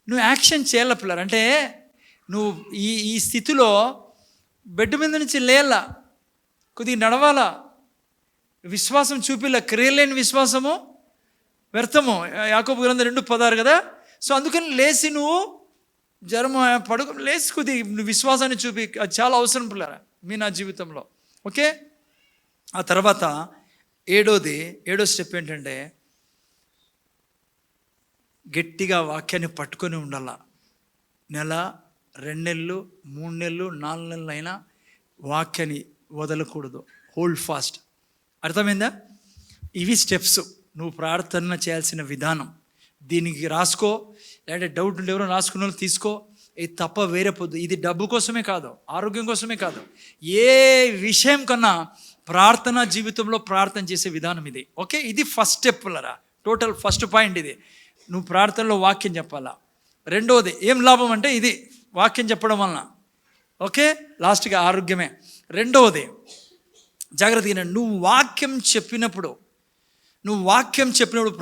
A: నువ్వు యాక్షన్ చేయాల పిల్లలు. అంటే నువ్వు ఈ స్థితిలో బెడ్ మీద నుంచి లేలా, కొద్దిగా నడవాలా, విశ్వాసం చూపిలా. క్రియలేని విశ్వాసము వ్యర్థము, యాకోబు గ్రంథం 2:16 కదా. సో అందుకని లేచి నువ్వు జ్వరము పడుకు లేచి కొద్దిగా నువ్వు విశ్వాసాన్ని చూపి, అది చాలా అవసరం పిల్లరా నా జీవితంలో. ఓకే, ఆ తర్వాత 7వ స్టెప్ ఏంటంటే, గట్టిగా వాక్యాన్ని పట్టుకొని ఉండాల. 1 నెల, 2 నెలలు, 3 నెలలు, 4 నెలలు అయినా వాక్యాన్ని వదలకూడదు. Hold fast. అర్థమైందా? ఇవి స్టెప్స్, నువ్వు ప్రార్థన చేయాల్సిన విధానం. దీనికి రాసుకో, లేదంటే డౌట్ ఉంటే ఎవరో రాసుకున్న వాళ్ళు తీసుకో. ఇది తప్ప వేరే పొద్దు. ఇది డబ్బు కోసమే కాదు, ఆరోగ్యం కోసమే కాదు, ఏ విషయం కన్నా ప్రార్థనా జీవితంలో ప్రార్థన చేసే విధానం ఇది. ఓకే, ఇది ఫస్ట్ స్టెప్ లరా. టోటల్ ఫస్ట్ పాయింట్ ఇది. నువ్వు ప్రార్థనలో వాక్యం చెప్పాలా. 2వది ఏం లాభం అంటే ఇది వాక్యం చెప్పడం వలన. ఓకే, లాస్ట్గా ఆరోగ్యమే. 2వది జాగ్రత్తగా, నువ్వు వాక్యం చెప్పినప్పుడు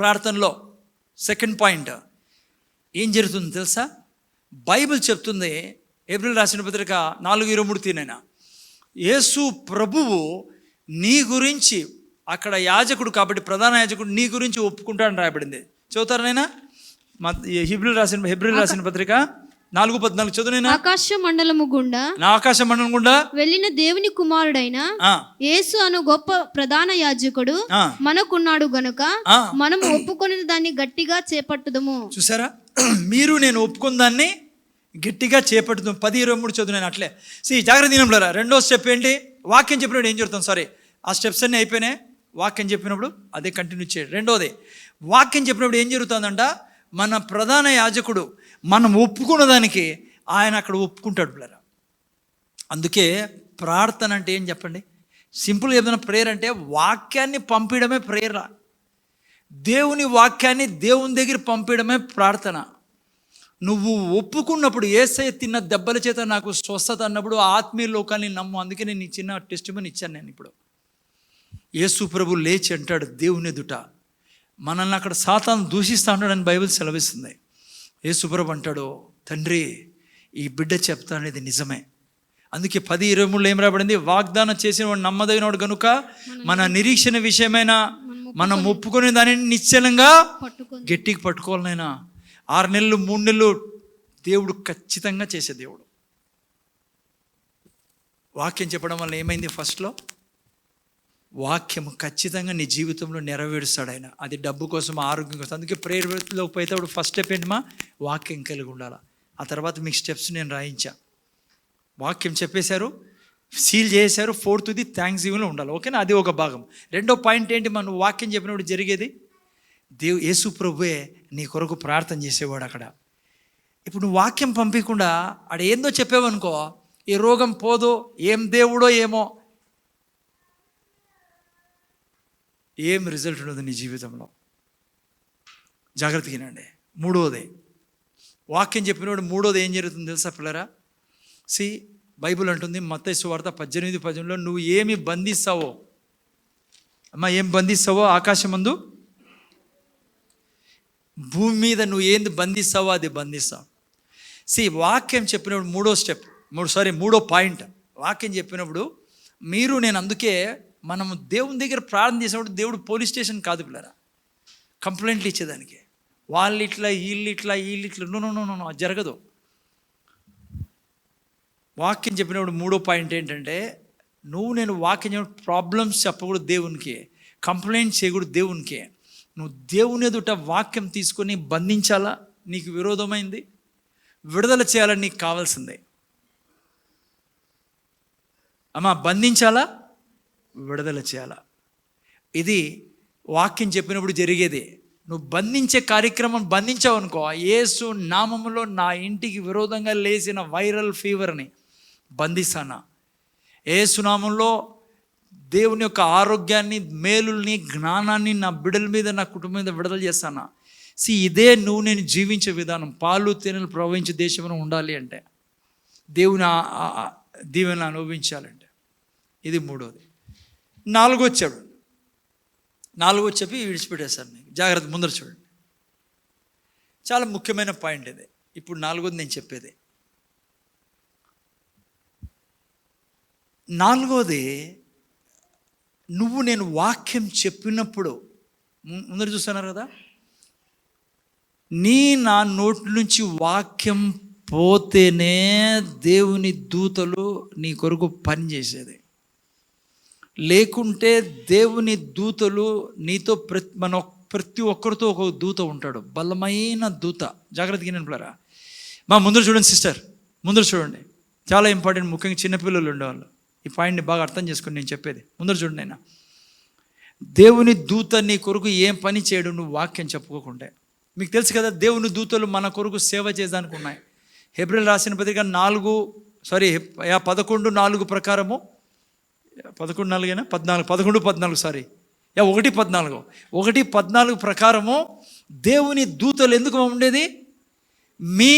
A: ప్రార్థనలో 2nd పాయింట్ ఏం జరుగుతుంది తెలుసా? బైబిల్ చెప్తుంది, ఏప్రిల్ రాసిన పత్రిక 4:23 యేసు ప్రభువు నీ గురించి, అక్కడ యాజకుడు కాబట్టి ప్రధాన యాజకుడు నీ గురించి ఒప్పుకుంటాడని రాయబడింది. చదువుతారనైనా హెబ్రీయులు రాసిన పత్రిక 4:14 చదువునైనా.
B: ఆకాశ మండలము గుండా వెళ్ళిన దేవుని కుమారుడైన యేసు అను గొప్ప ప్రధాన యాజకుడు మనకున్నాడు గనుక మనం ఒప్పుకొని దాన్ని గట్టిగా చేపట్టుదము.
A: చూసారా, మీరు నేను ఒప్పుకున్న దాన్ని గట్టిగా చేపట్టుదాం. 10:23 చదువునైనా. అట్లే జాగ్రత్త దినంలో 2వ స్టెప్ ఏంటి? వాక్యం చెప్పినప్పుడు ఏం జరుగుతుంది? సారీ, ఆ స్టెప్స్ అన్నీ అయిపోయినాయి. వాక్యం చెప్పినప్పుడు అదే కంటిన్యూ చేయండి. 2వది వాక్యం చెప్పినప్పుడు ఏం జరుగుతుందంట? మన ప్రధాన యాజకుడు మనం ఒప్పుకున్న దానికి ఆయన అక్కడ ఒప్పుకుంటాడు పిల్లరా. అందుకే ప్రార్థన అంటే ఏం చెప్పండి? సింపుల్గా ఏదైనా ప్రేయర్ అంటే వాక్యాన్ని పంపించడమే ప్రేయర్. దేవుని వాక్యాన్ని దేవుని దగ్గర పంపించడమే ప్రార్థన. నువ్వు ఒప్పుకున్నప్పుడు, యేసయ్య తిన్న దెబ్బల చేత నాకు స్వస్థత అన్నప్పుడు ఆత్మీయ లోకాన్ని నమ్ము. అందుకే నేను ఈ చిన్న టెస్టిమనీ ఇచ్చాను. నేను ఇప్పుడు యేసు ప్రభు లేచి అంటాడు దేవుని ఎదుట, మనల్ని అక్కడ సాతాను దూషిస్తూ ఉంటాడని బైబిల్ సెలవిస్తుంది. యేసు ప్రభు అంటాడు, తండ్రి ఈ బిడ్డ చెప్తా అనేది నిజమే. అందుకే 10:23 ఏం రాబడింది? వాగ్దానం చేసిన వాడు నమ్మదగినవాడు గనుక మన నిరీక్షణ విషయమైన మనం ఒప్పుకునే దానిని నిశ్చలంగా గట్టిగా పట్టుకోవాలనైనా. 6 నెలలు 3 నెలలు దేవుడు ఖచ్చితంగా చేసే దేవుడు. వాక్యం చెప్పడం వల్ల ఏమైంది? ఫస్ట్లో వాక్యం ఖచ్చితంగా నీ జీవితంలో నెరవేరుస్తాడు ఆయన. అది డబ్బు కోసం, ఆరోగ్యం కోసం. అందుకే ప్రేయర్లో పోయేటప్పుడు ఫస్ట్ స్టెప్ ఏంటమ్మా? వాక్యం కలిగి ఉండాలి. ఆ తర్వాత మీకు స్టెప్స్ నేను రాయించా. వాక్యం చెప్పేశారు, సీల్ చేశారు. ఫోర్త్ది థ్యాంక్స్ గివింగ్లో ఉండాలి. ఓకేనా? అది ఒక భాగం. రెండో పాయింట్ ఏంటి? మనం వాక్యం చెప్పినప్పుడు జరిగేది, యేసు ప్రభువే నీ కొరకు ప్రార్థన చేసేవాడు అక్కడ. ఇప్పుడు నువ్వు వాక్యం పంపించకుండా ఆడ ఏందో చెప్పావనుకో, ఈ రోగం పోదో, ఏం దేవుడో ఏమో, ఏం రిజల్ట్ ఉండదు నీ జీవితంలో. జాగ్రత్తగా వినండి. మూడోది, వాక్యం చెప్పినప్పుడు మూడోది ఏం జరుగుతుంది తెలుసా పిల్లరా? బైబిల్ అంటుంది మత్తయి సువార్త 18:18, నువ్వు ఏమి బంధిస్తావో అమ్మా, ఏం బంధిస్తావో ఆకాశమందు, భూమి మీద నువ్వు ఏంది బంధిస్తావో అది బంధిస్తావు. వాక్యం చెప్పినప్పుడు మూడో పాయింట్, వాక్యం చెప్పినప్పుడు నేను అందుకే మనము దేవుని దగ్గర ప్రార్థన చేసినప్పుడు దేవుడు పోలీస్ స్టేషన్ కాదు పిల్లరా, కంప్లైంట్లు ఇచ్చేదానికి. వాళ్ళు ఇట్లా వీళ్ళు ఇట్లా నో జరగదు. వాక్యం చెప్పినప్పుడు మూడో పాయింట్ ఏంటంటే, నేను వాక్యం చెప్పినప్పుడు ప్రాబ్లమ్స్ చెప్పకూడదు దేవునికి, కంప్లైంట్ చేయకూడదు దేవునికి. నువ్వు దేవుని ఎదుట వాక్యం తీసుకొని బంధించాలా, నీకు విరోధమైంది విడుదల చేయాలని నీకు కావాల్సిందే అమ్మా. బంధించాలా, విడుదల చేయాలా, ఇది వాక్యం చెప్పినప్పుడు జరిగేది. నువ్వు బంధించే కార్యక్రమం బంధించావు అనుకో, యేసు నామములో నా ఇంటికి విరోధంగా లేచిన వైరల్ ఫీవర్ని బంధిస్తానా, యేసు నామంలో దేవుని యొక్క ఆరోగ్యాన్ని, మేలుల్ని, జ్ఞానాన్ని నా బిడ్డల మీద, నా కుటుంబం మీద విడుదల చేస్తానా. ఇదే నేను జీవించే విధానం. పాలు తేనెలు ప్రవహించే దేశంలో ఉండాలి అంటే, దేవుని దీవెన అనుభవించాలంటే. ఇది మూడోది. నాలుగోది చెప్పి విడిచిపెట్టేశాను మీకు. జాగ్రత్త, ముందర చూడండి. చాలా ముఖ్యమైన పాయింట్ ఇది. ఇప్పుడు నాలుగోది నేను చెప్పేది. నాలుగోది, నేను వాక్యం చెప్పినప్పుడు ముందర చూస్తున్నారు కదా, నా నోటి నుంచి వాక్యం పోతేనే దేవుని దూతలు నీ కొరకు పనిచేసేది. లేకుంటే దేవుని దూతలు నీతో ప్రతి ఒక్కరితో ఒక దూత ఉంటాడు, బలమైన దూత. జాగ్రత్తగా వినండి. ముందర చూడండి సిస్టర్, ముందర చూడండి. చాలా ఇంపార్టెంట్, ముఖ్యంగా చిన్నపిల్లలు ఉండేవాళ్ళు ఈ పాయింట్ని బాగా అర్థం చేసుకుని నేను చెప్పేది. ముందర చూడండి. అయినా దేవుని దూత నీ కొరకు ఏం పని చేయడు నువ్వు వాక్యం చెప్పుకోకుంటే. మీకు తెలుసు కదా, దేవుని దూతలు మన కొరకు సేవ చేయడానికి ఉన్నాయి. హెబ్రీయులకు రాసిన పత్రిక 11:4 ప్రకారము, 1:14 ప్రకారము దేవుని దూతలు ఎందుకు ఉండేది? మీ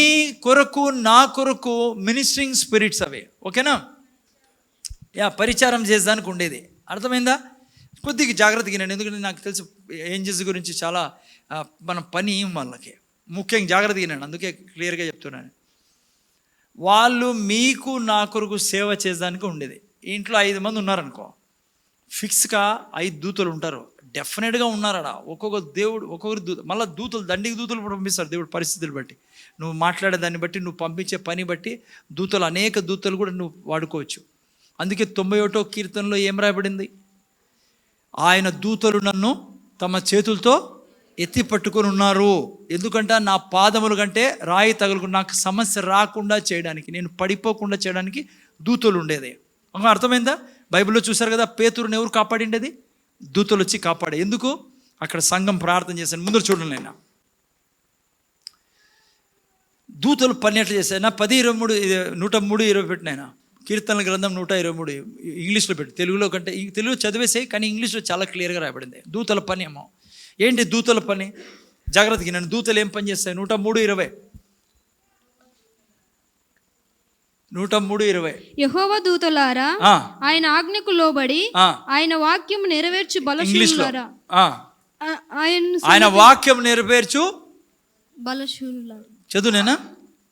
A: కొరకు, నా కొరకు మినిస్ట్రింగ్ స్పిరిట్స్ అవి. ఓకేనా? పరిచారం చేసేదానికి ఉండేది. అర్థమైందా? కొద్దిగా జాగ్రత్తగా నేను, ఎందుకంటే నాకు తెలుసు ఏంజల్స్ గురించి చాలా మన పని వాళ్ళకి ముఖ్యంగా జాగ్రత్తగా నేను, అందుకే క్లియర్గా చెప్తున్నాను. వాళ్ళు మీకు, నా కొరకు సేవ చేసేదానికి ఉండేది. ఇంట్లో 5 మంది ఉన్నారనుకో, ఫిక్స్గా 5 దూతలు ఉంటారు. డెఫినెట్గా ఉన్నారడా. ఒక్కొక్కరు దూత, మళ్ళీ దూతలు, దండికి దూతలు పంపిస్తారు దేవుడు పరిస్థితులు బట్టి, నువ్వు మాట్లాడే దాన్ని బట్టి, నువ్వు పంపించే పని బట్టి దూతలు, అనేక దూతలు కూడా నువ్వు వాడుకోవచ్చు. అందుకే 91వ కీర్తనలో ఏం రాయబడింది? ఆయన దూతలు నన్ను తమ చేతులతో ఎత్తి పట్టుకొని ఉన్నారు. ఎందుకంటే నా పాదముల కంటే రాయి తగులుకు నాకు సమస్య రాకుండా చేయడానికి, నేను పడిపోకుండా చేయడానికి దూతలు ఉండేది. అర్థమైందా? బైబిల్లో చూశారు కదా, పేతురుని ఎవరు కాపాడిండేది? దూతలు వచ్చి కాపాడే. ఎందుకు? అక్కడ సంఘం ప్రార్థన చేశాను. ముందు చూడండి. నేను దూతలు పని ఎట్లా చేశాను? 103:20 పెట్టినాయన. కీర్తనల గ్రంథం 123 ఇంగ్లీష్లో పెట్టి, తెలుగులో కంటే తెలుగు చదివేసాయి, కానీ ఇంగ్లీష్లో చాలా క్లియర్గా రాయబడింది. దూతల పని ఏమో ఏంటి? దూతల పని జాగ్రత్తగా నేను, దూతలు ఏం పని చేస్తాయి? 103:20
B: యెహోవా దూతలారా, ఆయన ఆజ్ఞకు లోబడి ఆయన వాక్యం నెరవేర్చు బలశూరులారా,
A: ఆయన వాక్యం నెరవేర్చు
B: బలశూరులారా.
A: చదువునేనా?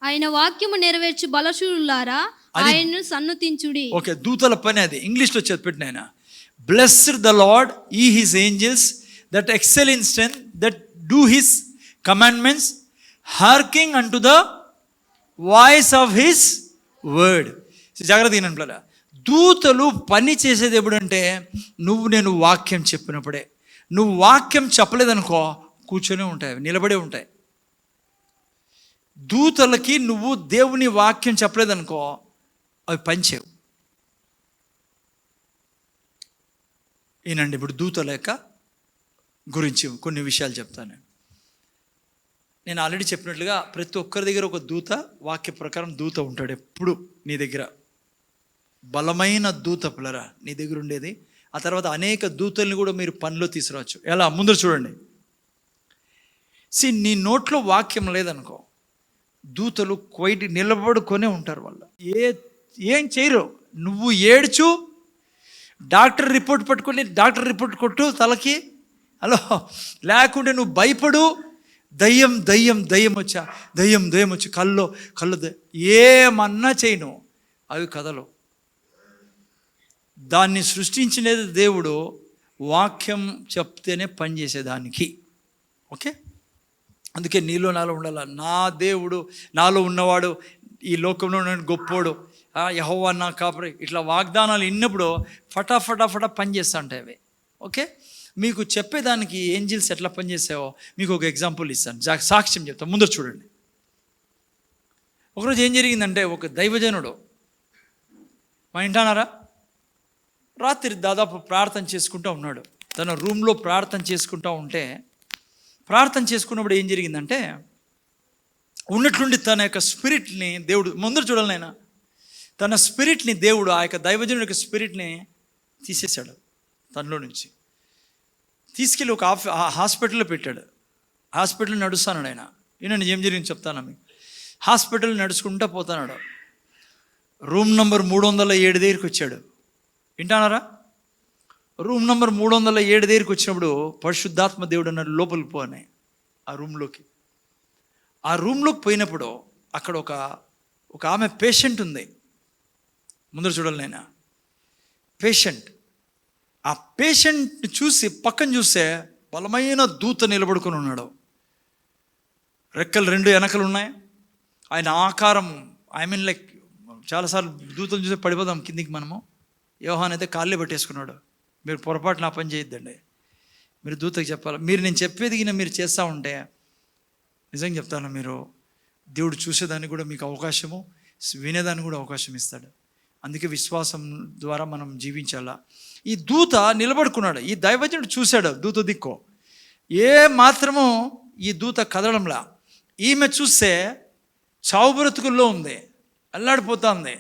B: ఆయన వాక్యము నెరవేర్చు బలశూరులారా, ఆయన్ను సన్నుతించుడి.
A: ఓకే, దూతల పని అది. ఇంగ్లీష్లో పెట్టిన ఆయన, blessed the Lord ye his angels that excel in strength that do his commandments hearkening unto the voice of his word. జాగ్రత్త వినండి. దూతలు పని చేసేది ఎప్పుడంటే నేను వాక్యం చెప్పినప్పుడే. నువ్వు వాక్యం చెప్పలేదనుకో కూర్చొని ఉంటాయి, నిలబడే ఉంటాయి. దూతలకి నువ్వు దేవుని వాక్యం చెప్పలేదనుకో అవి పనిచేయవు. ఈనండి ఇప్పుడు దూతల యొక్క గురించి కొన్ని విషయాలు చెప్తాను. నేను ఆల్రెడీ చెప్పినట్లుగా ప్రతి ఒక్కరి దగ్గర ఒక దూత, వాక్య ప్రకారం దూత ఉంటాడు ఎప్పుడు నీ దగ్గర. బలమైన దూత పిల్లరా నీ దగ్గర ఉండేది. ఆ తర్వాత అనేక దూతల్ని కూడా మీరు పనిలో తీసుకురావచ్చు. ఎలా ముందర చూడండి. నీ నోట్లో వాక్యం లేదనుకో దూతలు కొయిటి నిలబడుకొనే ఉంటారు. వాళ్ళు ఏం చేయరు. నువ్వు ఏడ్చు, డాక్టర్ రిపోర్ట్ పట్టుకొని డాక్టర్ రిపోర్ట్ కొట్టు తలకి, హలో, లేకుంటే నువ్వు భయపడు, దయ్యం దయ్యం దయ్యం వచ్చా, దయ్యం దయ్యం వచ్చి కళ్ళు ఏమన్నా చేయను, అవి కథలు. దాన్ని సృష్టించినది దేవుడు, వాక్యం చెప్తేనే పనిచేసేదానికి. ఓకే, అందుకే నీలో నాలో ఉండాల. నా దేవుడు నాలో ఉన్నవాడు, ఈ లోకంలో ఉన్న గొప్పోడు, యెహోవా నా కాపరి, ఇట్లా వాగ్దానాలు విన్నప్పుడు ఫటాఫటా పనిచేస్తూ ఉంటాయి అవి. ఓకే, మీకు చెప్పేదానికి ఏంజిల్స్ ఎట్లా పనిచేసావో మీకు ఒక ఎగ్జాంపుల్ ఇస్తాను, సాక్ష్యం చెప్తాను. ముందర చూడండి. ఒకరోజు ఏం జరిగిందంటే, ఒక దైవజనుడు మా ఇంటానారా రాత్రి దాదాపు ప్రార్థన చేసుకుంటూ ఉన్నాడు. తన రూమ్లో ప్రార్థన చేసుకుంటూ ఉంటే, ప్రార్థన చేసుకున్నప్పుడు ఏం జరిగిందంటే, ఉన్నట్లుండి తన యొక్క స్పిరిట్ని దేవుడు, ముందర చూడాలి నాయన, తన స్పిరిట్ని దేవుడు, ఆ యొక్క దైవజనుడి యొక్క స్పిరిట్ని తీసేశాడు తనలో నుంచి. తీసుకెళ్ళి ఒక హాస్పిటల్లో పెట్టాడు. హాస్పిటల్ నడుస్తున్నాడు ఆయన. నేను ఏం జరిగింది చెప్తాను మీకు. హాస్పిటల్ నడుచుకుంటూ పోతున్నాడు. రూమ్ నంబర్ 307 దగ్గరికి వచ్చాడు. వింటానారా? రూమ్ నంబర్ 307 దగ్గరికి వచ్చినప్పుడు పరిశుద్ధాత్మ దేవుడు అన్నాడు, లోపలికి పో అని. ఆ రూమ్లోకి పోయినప్పుడు అక్కడ ఒక ఆమె పేషెంట్ ఉంది. ముందర చూడాలి నేను. పేషెంట్, ఆ పేషెంట్ చూసి పక్కన చూస్తే బలమైన దూత నిలబడుకొని ఉన్నాడు. రెక్కలు 2 వెనకలు ఉన్నాయి. ఆయన ఆకారం, లైక్ చాలాసార్లు దూతను చూసి పడిపోదాం కిందికి మనము. యోహాన్ అయితే కాళ్ళే పట్టేసుకున్నాడు. మీరు పొరపాటు నా పని చేయొద్దండి, మీరు దూతకి చెప్పాలి. నేను చెప్పేది మీరు చేస్తూ ఉంటే నిజంగా చెప్తాను, మీరు దేవుడు చూసేదానికి కూడా మీకు అవకాశము, వినేదానికి కూడా అవకాశం ఇస్తాడు. అందుకే విశ్వాసం ద్వారా మనం జీవించాలా. ఈ దూత నిలబడుకున్నాడు. ఈ దైవజనుడు చూశాడు దూత దిక్కు. ఏ మాత్రము ఈ దూత కదలంలా. ఈమె చూస్తే చావు బ్రతుకుల్లో ఉంది, అల్లాడిపోతా ఉంది.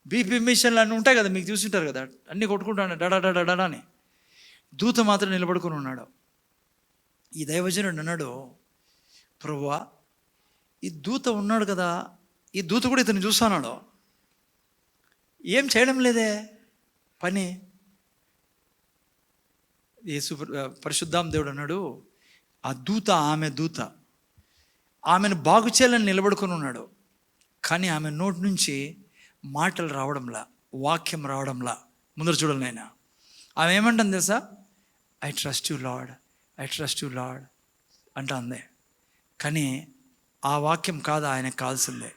A: బీపీ మిషన్లు అన్నీ ఉంటాయి కదా, మీకు చూసింటారు కదా, అన్నీ కొట్టుకుంటాను డడా అని. దూత మాత్రం నిలబడుకుని ఉన్నాడు. ఈ దైవజనుడు అన్నాడు, ప్రభువా, ఈ దూత ఉన్నాడు కదా, ఈ దూత కూడా ఇతను చూస్తున్నాడు, ఏం చేయడం లేదే పని. పరిశుద్ధాం దేవుడు అన్నాడు, ఆ దూత ఆమెను బాగు చేయాలని నిలబడుకొని ఉన్నాడు. కానీ ఆమె నోటి నుంచి మాటలు రావడంలా, వాక్యం రావడంలా. ముందర చూడాలి నాయన. ఆమె ఏమంటుంది తెలుసా? ఐ ట్రస్ట్ యూ లార్డ్ అంటా అందే. కానీ ఆ వాక్యం కాదు ఆయనకు కావాల్సిందే.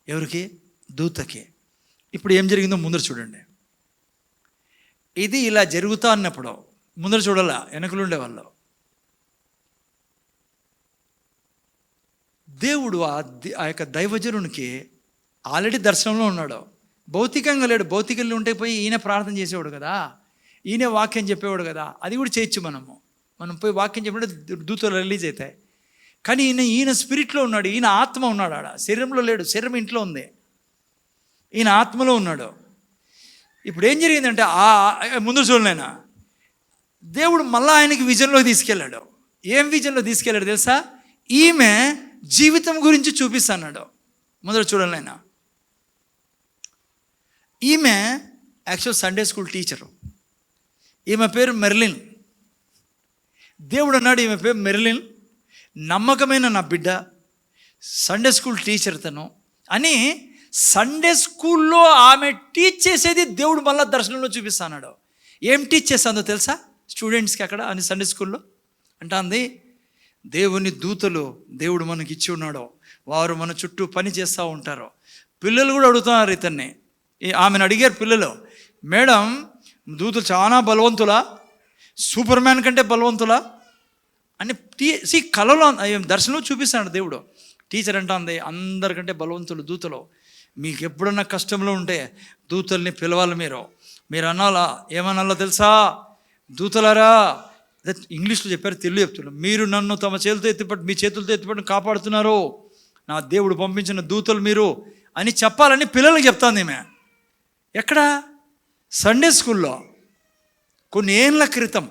A: ఎవరికి? దూతకి. ఇప్పుడు ఏం జరిగిందో ముందర చూడండి. ఇది ఇలా జరుగుతా అన్నప్పుడు ముందర చూడాలా, వెనకలు ఉండేవాళ్ళు. దేవుడు ఆ యొక్క దైవజనునికి ఆల్రెడీ దర్శనంలో ఉన్నాడు. భౌతికంగా లేడు. భౌతికంగా ఉంటే పోయి ఈయన ప్రార్థన చేసేవాడు కదా, ఈయన వాక్యం చెప్పేవాడు కదా, అది కూడా చేయొచ్చు. మనం పోయి వాక్యం చెప్పినట్టు దూతలు రిలీజ్ అవుతాయి. కానీ ఈయన స్పిరిట్లో ఉన్నాడు, ఈయన ఆత్మ ఉన్నాడు. ఆడ శరీరంలో లేడు, శరీరం ఇంట్లో ఉంది, ఈయన ఆత్మలో ఉన్నాడు. ఇప్పుడు ఏం జరిగిందంటే, ముందు చూడలేనా, దేవుడు మళ్ళీ ఆయనకి విజన్లోకి తీసుకెళ్ళాడు. ఏం విజన్లో తీసుకెళ్ళాడు తెలుసా? ఈమె జీవితం గురించి చూపిస్తున్నాడు. ముందర చూడలేనా, ఈమె యాక్చువల్ సండే స్కూల్ టీచరు. ఈమె పేరు మెర్లిన్. దేవుడు అన్నాడు, ఈమె పేరు మెర్లిన్, నమ్మకమైన నా బిడ్డ, సండే స్కూల్ టీచర్ తను అని. సండే స్కూల్లో ఆమె టీచ్ చేసేది దేవుడు మళ్ళా దర్శనంలో చూపిస్తున్నాడు. ఏం టీచ్ చేస్తుందో తెలుసా స్టూడెంట్స్కి అక్కడ అని సండే స్కూల్లో అంటుంది, దేవుని దూతలు దేవుడు మనకి ఇచ్చి ఉన్నాడో, వారు మన చుట్టూ పని చేస్తూ ఉంటారు. పిల్లలు కూడా అడుగుతున్నారు ఇతన్ని. ఆమెను అడిగారు పిల్లలు, మేడం దూతలు చాలా బలవంతులా, సూపర్ మ్యాన్ కంటే బలవంతులా అని కలలో దర్శనంలో చూపిస్తాడు దేవుడు. టీచర్ అంటుంది అందరికంటే బలవంతులు దూతలు. మీకు ఎప్పుడన్నా కష్టంలో ఉంటే దూతల్ని పిలవాలి. మీరు అనాలా, ఏమనాలో తెలుసా? దూతలారా, ఇంగ్లీష్లో చెప్పారు, తెలుగు చెప్తున్నారు. మీరు నన్ను తమ చేతులతో ఎత్తిపట్టు, మీ చేతులతో ఎత్తిపట్టు కాపాడుతున్నారు, నా దేవుడు పంపించిన దూతలు మీరు అని చెప్పాలని పిల్లలకు చెప్తాను ఈమె. ఎక్కడ? సండే స్కూల్లో కొన్ని ఏళ్ళ క్రితం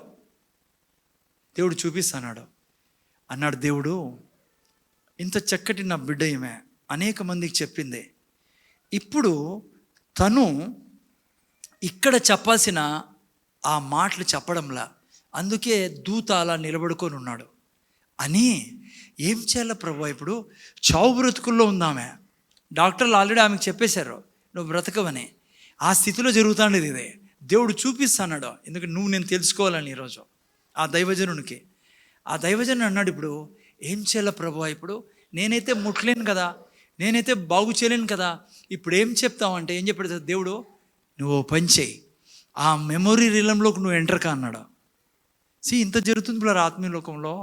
A: దేవుడు చూపిస్తాడు. అన్నాడు దేవుడు, ఇంత చక్కటి నా బిడ్డ ఈమె అనేక మందికి చెప్పింది. ఇప్పుడు తను ఇక్కడ చెప్పాల్సిన ఆ మాటలు చెప్పడంలా, అందుకే దూత అలా నిలబడుకొని ఉన్నాడు అని. ఏం చేయాలి ప్రభు? ఇప్పుడు చావు బ్రతుకుల్లో ఉందామె. డాక్టర్లు ఆల్రెడీ ఆమెకు చెప్పేశారు నువ్వు బ్రతకవని. ఆ స్థితిలో జరుగుతాండేది ఇదే. దేవుడు చూపిస్తాడు, ఎందుకంటే నువ్వు నేను తెలుసుకోవాలని ఈరోజు ఆ దైవజనునికి. ఆ దైవజనుడు అన్నాడు, ఇప్పుడు ఏం చేయాలి ప్రభు? ఇప్పుడు నేనైతే ముట్టలేను కదా, నేనైతే బాగు చేయలేను కదా, ఇప్పుడు ఏం చెప్తావంటే ఏం చెప్పాడు దేవుడు? నువ్వు పని చేయి, ఆ మెమొరీ రీలంలోకి నువ్వు ఎంటర్ కా అన్నాడు. ఇంత జరుగుతుంది పిల్లలు ఆత్మీయ లోకంలో.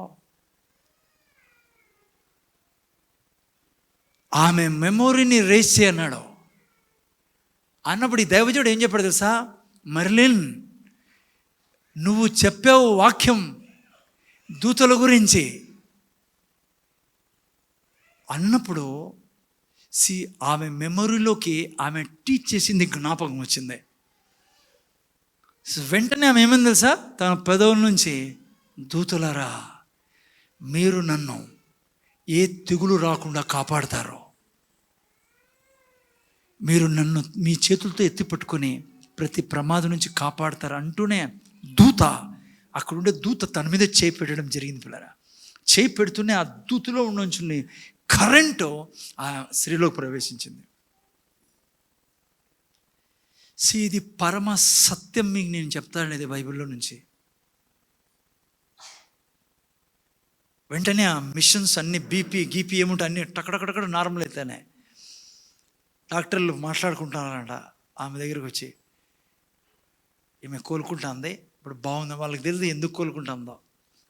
A: ఆమె మెమొరీని రేస్ చేయి అన్నాడు. అన్నప్పుడు ఈ దైవజనుడు ఏం చెప్పాడు తెలుసా? మర్లిన్, నువ్వు చెప్పావు వాక్యం దూతల గురించి అన్నప్పుడు ఆమె మెమొరీలోకి ఆమె టీచ్ చేసింది జ్ఞాపకం వచ్చింది. వెంటనే ఆమె ఏమైంది తెలుసా? తన పెదవుల నుంచి, దూతలారా, మీరు నన్ను ఏ తెగులు రాకుండా కాపాడతారో, మీరు నన్ను మీ చేతులతో ఎత్తి పట్టుకొని ప్రతి ప్రమాదం నుంచి కాపాడతారు అంటూనే దూత, అక్కడుండే దూత తన మీద చేయి పెట్టడం జరిగింది పిల్లరా. చేయి పెడుతూనే ఆ దూతలో ఉండి కరెంటు ఆ స్త్రీలోకి ప్రవేశించింది. ఇది పరమ సత్యం, మీకు నేను చెప్తాననేది బైబిల్లో నుంచి. వెంటనే ఆ మిషన్స్ అన్ని గీపీ ఏముంటే అన్నీ టక్కడక్కడ నార్మల్ అయితేనే డాక్టర్లు మాట్లాడుకుంటున్నారంట ఆమె దగ్గరకు వచ్చి. ఈమె కోలుకుంటుంది, ఇప్పుడు బాగుంది. వాళ్ళకి తెలియదు ఎందుకు కోలుకుంటుందో.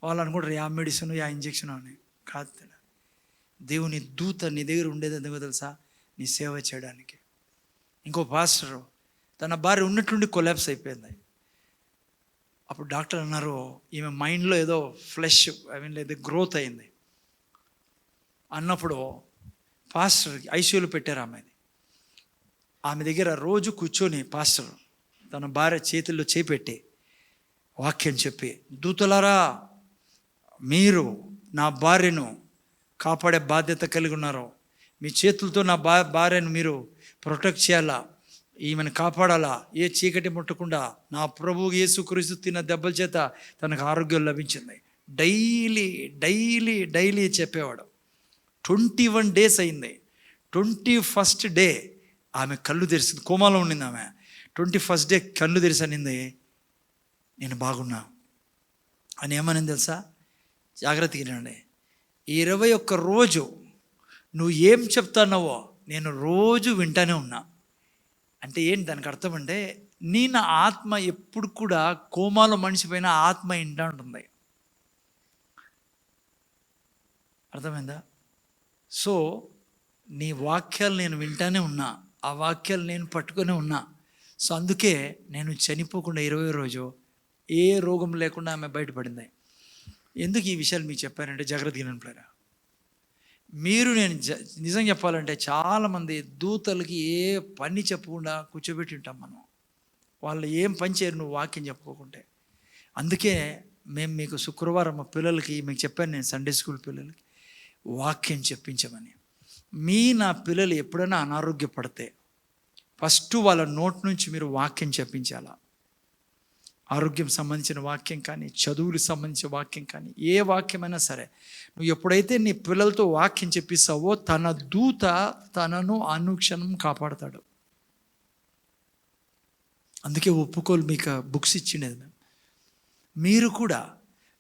A: వాళ్ళు అనుకుంటారు యా మెడిసిన్ యా ఇంజక్షన్ అని. కాదు, దేవుని దూత నీ దగ్గర ఉండేది ఎందుకో తెలుసా? నీ సేవ చేయడానికి. ఇంకో పాస్టరు తన భార్య ఉన్నట్టుండి కొలాప్స్ అయిపోయింది. అప్పుడు డాక్టర్ అన్నారు, ఈమె మైండ్లో ఏదో ఫ్లెష్ ఏదో గ్రోత్ అయింది అన్నప్పుడు పాస్టర్ ఐసీయూలో పెట్టారు ఆమె దగ్గర రోజు కూర్చొని పాస్టర్ తన భార్య చేతుల్లో చేపెట్టి వాక్యం చెప్పి, దూతలారా, మీరు నా భార్యను కాపాడే బాధ్యత కలిగి ఉన్నారు, మీ చేతులతో నా భార్యను మీరు ప్రొటెక్ట్ చేయాలా, ఈమెను కాపాడాలా, ఏ చీకటి ముట్టకుండా. నా ప్రభువు యేసుక్రీస్తు తిన్న దెబ్బల చేత తనకు ఆరోగ్యం లభించింది. డైలీ చెప్పేవాడు. 21 days అయింది. 21st day ఆమె కళ్ళు తెరిచింది. కోమాలో ఉండింది ఆమె. 21st day కళ్ళు తెరిచి అనింది, నేను బాగున్నా అని. ఏమని తెలుసా? జాగ్రత్తగా వినండి. 21 రోజు నువ్వు ఏం చెప్తున్నావో నేను రోజు వింటానే ఉన్నా. అంటే ఏంటి దానికి అర్థం? అంటే నా ఆత్మ ఎప్పుడు కూడా కోమాలో మనిషి పైన ఆత్మ ఇంటా ఉంటుంది. అర్థమైందా? సో నీ వాక్యాలు నేను వింటానే ఉన్నా, ఆ వాక్యాలు నేను పట్టుకునే ఉన్నా. సో అందుకే నేను చనిపోకుండా 20వ రోజు ఏ రోగం లేకుండా ఆమె బయటపడింది. ఎందుకు ఈ విషయాలు మీకు చెప్పారంటే జాగ్రత్తగా వినండి. మీరు నేను నిజం చెప్పాలంటే చాలామంది దూతలకి ఏ పని చెప్పకుండా కూర్చోబెట్టి ఉంటాం మనం. వాళ్ళు ఏం పని చేయరు నువ్వు వాక్యం చెప్పుకోకుంటే. అందుకే మేము మీకు శుక్రవారం మా పిల్లలకి మీకు చెప్పాను, నేను సండే స్కూల్ పిల్లలకి వాక్యం చెప్పించమని. నా పిల్లలు ఎప్పుడైనా అనారోగ్యపడితే ఫస్ట్ వాళ్ళ నోట్ నుంచి మీరు వాక్యం చెప్పించాలా. ఆరోగ్యం సంబంధించిన వాక్యం కానీ, చదువులకు సంబంధించిన వాక్యం కానీ, ఏ వాక్యమైనా సరే నువ్వు ఎప్పుడైతే నీ పిల్లలతో వాక్యం చెప్పిస్తావో తన దూత తనను అనుక్షణం కాపాడతాడు. అందుకే ఒప్పుకోలు మీకు బుక్స్ ఇచ్చిండేది. మీరు కూడా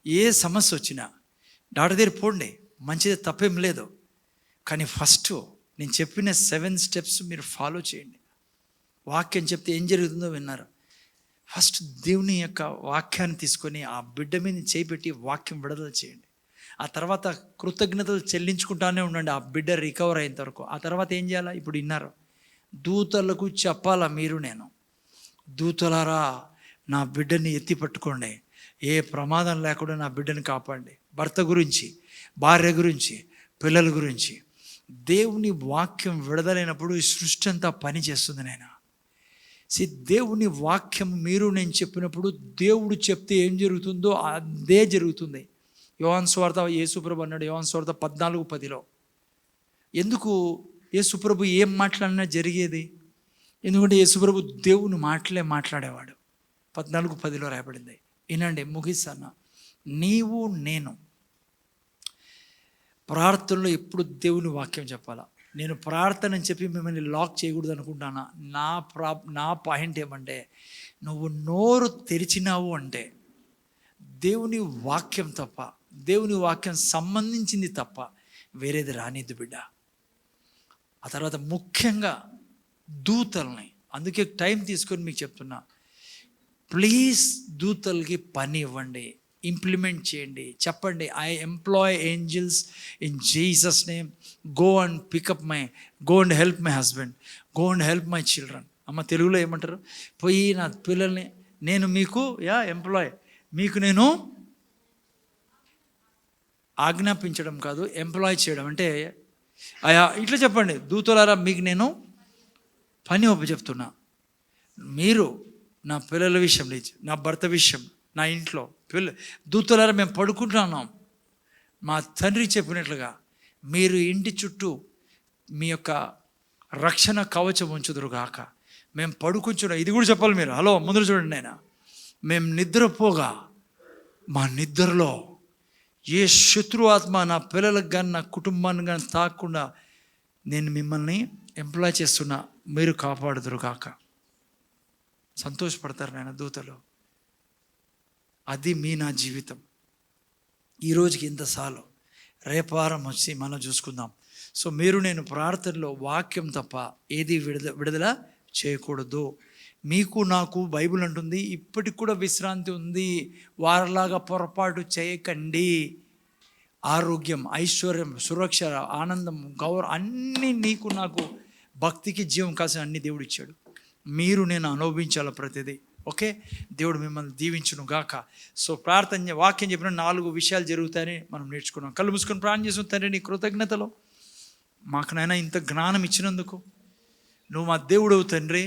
A: ఏ సమస్య వచ్చినా డాక్టర్ దగ్గర పోండి, మంచిది, తప్పేం లేదు. కానీ ఫస్ట్ నేను చెప్పిన 7 steps మీరు ఫాలో చేయండి. వాక్యం చెప్తే ఏం జరుగుతుందో విన్నారు. ఫస్ట్ దేవుని యొక్క వాక్యాన్ని తీసుకొని ఆ బిడ్డ మీద చేపెట్టి వాక్యం విడుదల చేయండి. ఆ తర్వాత కృతజ్ఞతలు చెల్లించుకుంటానే ఉండండి ఆ బిడ్డ రికవర్ అయ్యేంత వరకు. ఆ తర్వాత ఏం చేయాలా? ఇప్పుడు విన్నారు, దూతలకు చెప్పాలా మీరు నేను, దూతలారా నా బిడ్డని ఎత్తి పట్టుకోండి, ఏ ప్రమాదం లేకుండా నా బిడ్డని కాపాడండి. భర్త గురించి, భార్య గురించి, పిల్లల గురించి దేవుని వాక్యం విడుదలైనప్పుడు ఈ సృష్టి అంతా పని చేస్తుంది. దేవుని వాక్యం మీరు నేను చెప్పినప్పుడు దేవుడు చెప్తే ఏం జరుగుతుందో అదే జరుగుతుంది. యోహాను సువార్త యేసుప్రభు అన్నాడు, యోహాను సువార్త 14:10. ఎందుకు యేసుప్రభు ఏం మాట్లాడినా జరిగేది? ఎందుకంటే యేసుప్రభు దేవుని మాటలే మాట్లాడేవాడు. 14:10 రాయబడింది. వినండి, ముగిస్తాను. నీవు నేను ప్రార్థనలో ఎప్పుడు దేవుని వాక్యం చెప్పాలా. నేను ప్రార్థన అని చెప్పి మిమ్మల్ని లాక్ చేయకూడదు అనుకుంటానా? నా పాయింట్ ఏమంటే, నువ్వు నోరు తెరిచినావు అంటే దేవుని వాక్యం తప్ప, దేవుని వాక్యం సంబంధించింది తప్ప వేరేది రానిద్దు బిడ్డ. ఆ తర్వాత ముఖ్యంగా దూతల్ని, అందుకే టైం తీసుకొని మీకు చెప్తున్నా, ప్లీజ్ దూతలకి పని ఇవ్వండి, ఇంప్లిమెంట్ చేయండి, చెప్పండి, I employ angels in Jesus name, go and pick up go and help my husband, go and help my children. అమ్మ తెలుగులో ఏమంటారు? పోయి నా పిల్లల్ని నేను మీకు ఎంప్లాయ్, మీకు నేను ఆజ్ఞాపించడం కాదు, ఎంప్లాయ్ చేయడం. అంటే ఇట్లా చెప్పండి, దూతలారా మీకు నేను పని చెప్తున్నా, మీరు నా పిల్లల విషయంలో, నా భర్త విషయం, నా ఇంట్లో దూతలారా మేము పడుకుంటున్నాం, మా తండ్రి చెప్పినట్లుగా మీరు ఇంటి చుట్టూ మీ యొక్క రక్షణ కవచం ఉంచుదురు గాక. మేము పడుకుంటున్నాం, ఇది కూడా చెప్పాలి మీరు. హలో, ముందు చూడండి, మేము నిద్రపోగా మా నిద్రలో ఏ శత్రు ఆత్మ నా పిల్లలకు కానీ నా కుటుంబాన్ని కానీ తాకుండా నేను మిమ్మల్ని ఎంప్లాయ్ చేస్తున్నా, మీరు కాపాడుదురు గాక. సంతోషపడతారు దూతలు. అది నా జీవితం. ఈరోజుకి ఇంత చాలు, రేపారం వచ్చి మనం చూసుకుందాం. సో మీరు నేను ప్రార్థనలో వాక్యం తప్ప ఏది విడుదల చేయకూడదు. మీకు నాకు బైబిల్ అంటుంది, ఇప్పటికి కూడా విశ్రాంతి ఉంది, వారిలాగా పొరపాటు చేయకండి. ఆరోగ్యం, ఐశ్వర్యం, సురక్ష, ఆనందం, గౌరవం అన్నీ నీకు నాకు భక్తికి జీవం కాసిన అన్ని దేవుడు ఇచ్చాడు. మీరు నేను అనుభవించాలి ప్రతిదీ. ఓకే, దేవుడు మిమ్మల్ని దీవించును గాక. సో ప్రార్థన వాక్యం చెప్పిన 4 విషయాలు జరుగుతాయని మనం నేర్చుకున్నాం. కళ్ళు మూసుకొని ప్రార్థన చేస్తున్న తండ్రి, నీ కృతజ్ఞతలో మాకు నాయన ఇంత జ్ఞానం ఇచ్చినందుకు నువ్వు మా దేవుడవు తండ్రి.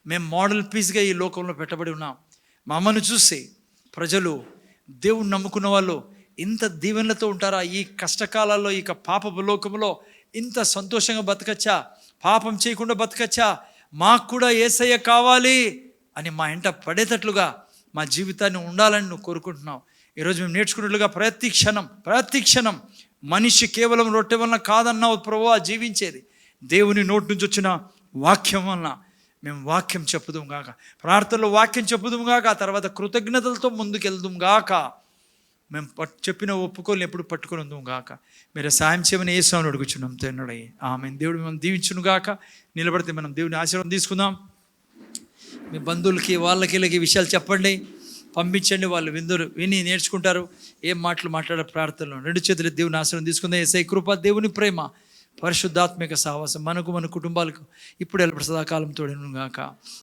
A: మేము మోడల్ పీస్గా ఈ లోకంలో పెట్టబడి ఉన్నాం. మమ్మల్ని చూసి ప్రజలు, దేవుడు నమ్ముకున్న వాళ్ళు ఇంత దీవెనలతో ఉంటారా? ఈ కష్టకాలాల్లో, ఇక పాపపు లోకంలో ఇంత సంతోషంగా బతకచ్చా, పాపం చేయకుండా బతకచ్చా, మాకు కూడా యేసయ్య కావాలి అని మా ఇంట పడేటట్లుగా మా జీవితాన్ని ఉండాలని నువ్వు కోరుకుంటున్నావు. ఈరోజు మేము నేర్చుకున్నట్లుగా ప్రతి క్షణం మనిషి కేవలం రొట్టె వలన కాదన్నావు ప్రభువా జీవించేది, దేవుని నోటి నుంచి వచ్చిన వాక్యం వలన. మేము వాక్యం చెప్పుదాం గాక, ప్రార్థనలో వాక్యం చెప్పుదాం గాక, ఆ తర్వాత కృతజ్ఞతలతో ముందుకెళ్దాం గాక. మేము చెప్పిన ఒప్పుకోలు ఎప్పుడు పట్టుకొని ఉందాం గాక. మీరు సాయం చేయమని యేసుని అడుగుచున్నాం తండ్రి, ఆమేన్. దేవుడు మిమ్మల్ని దీవించును గాక. నిలబడితే మనం దేవుని ఆశీర్వాదం తీసుకుందాం. మీ బంధువులకి, వాళ్ళకి విషయాలు చెప్పండి, పంపించండి. వాళ్ళు విని నేర్చుకుంటారు. ఏం మాటలు మాట్లాడే ప్రార్థనలో 2 చేతులు దేవుని ఆశీర్వాదం తీసుకుందాం. యేసయ్య కృప, దేవుని ప్రేమ, పరిశుద్ధాత్మిక సహవాసం మనకు, మన కుటుంబాలకు ఇప్పుడు సదాకాలం తోడును గాక.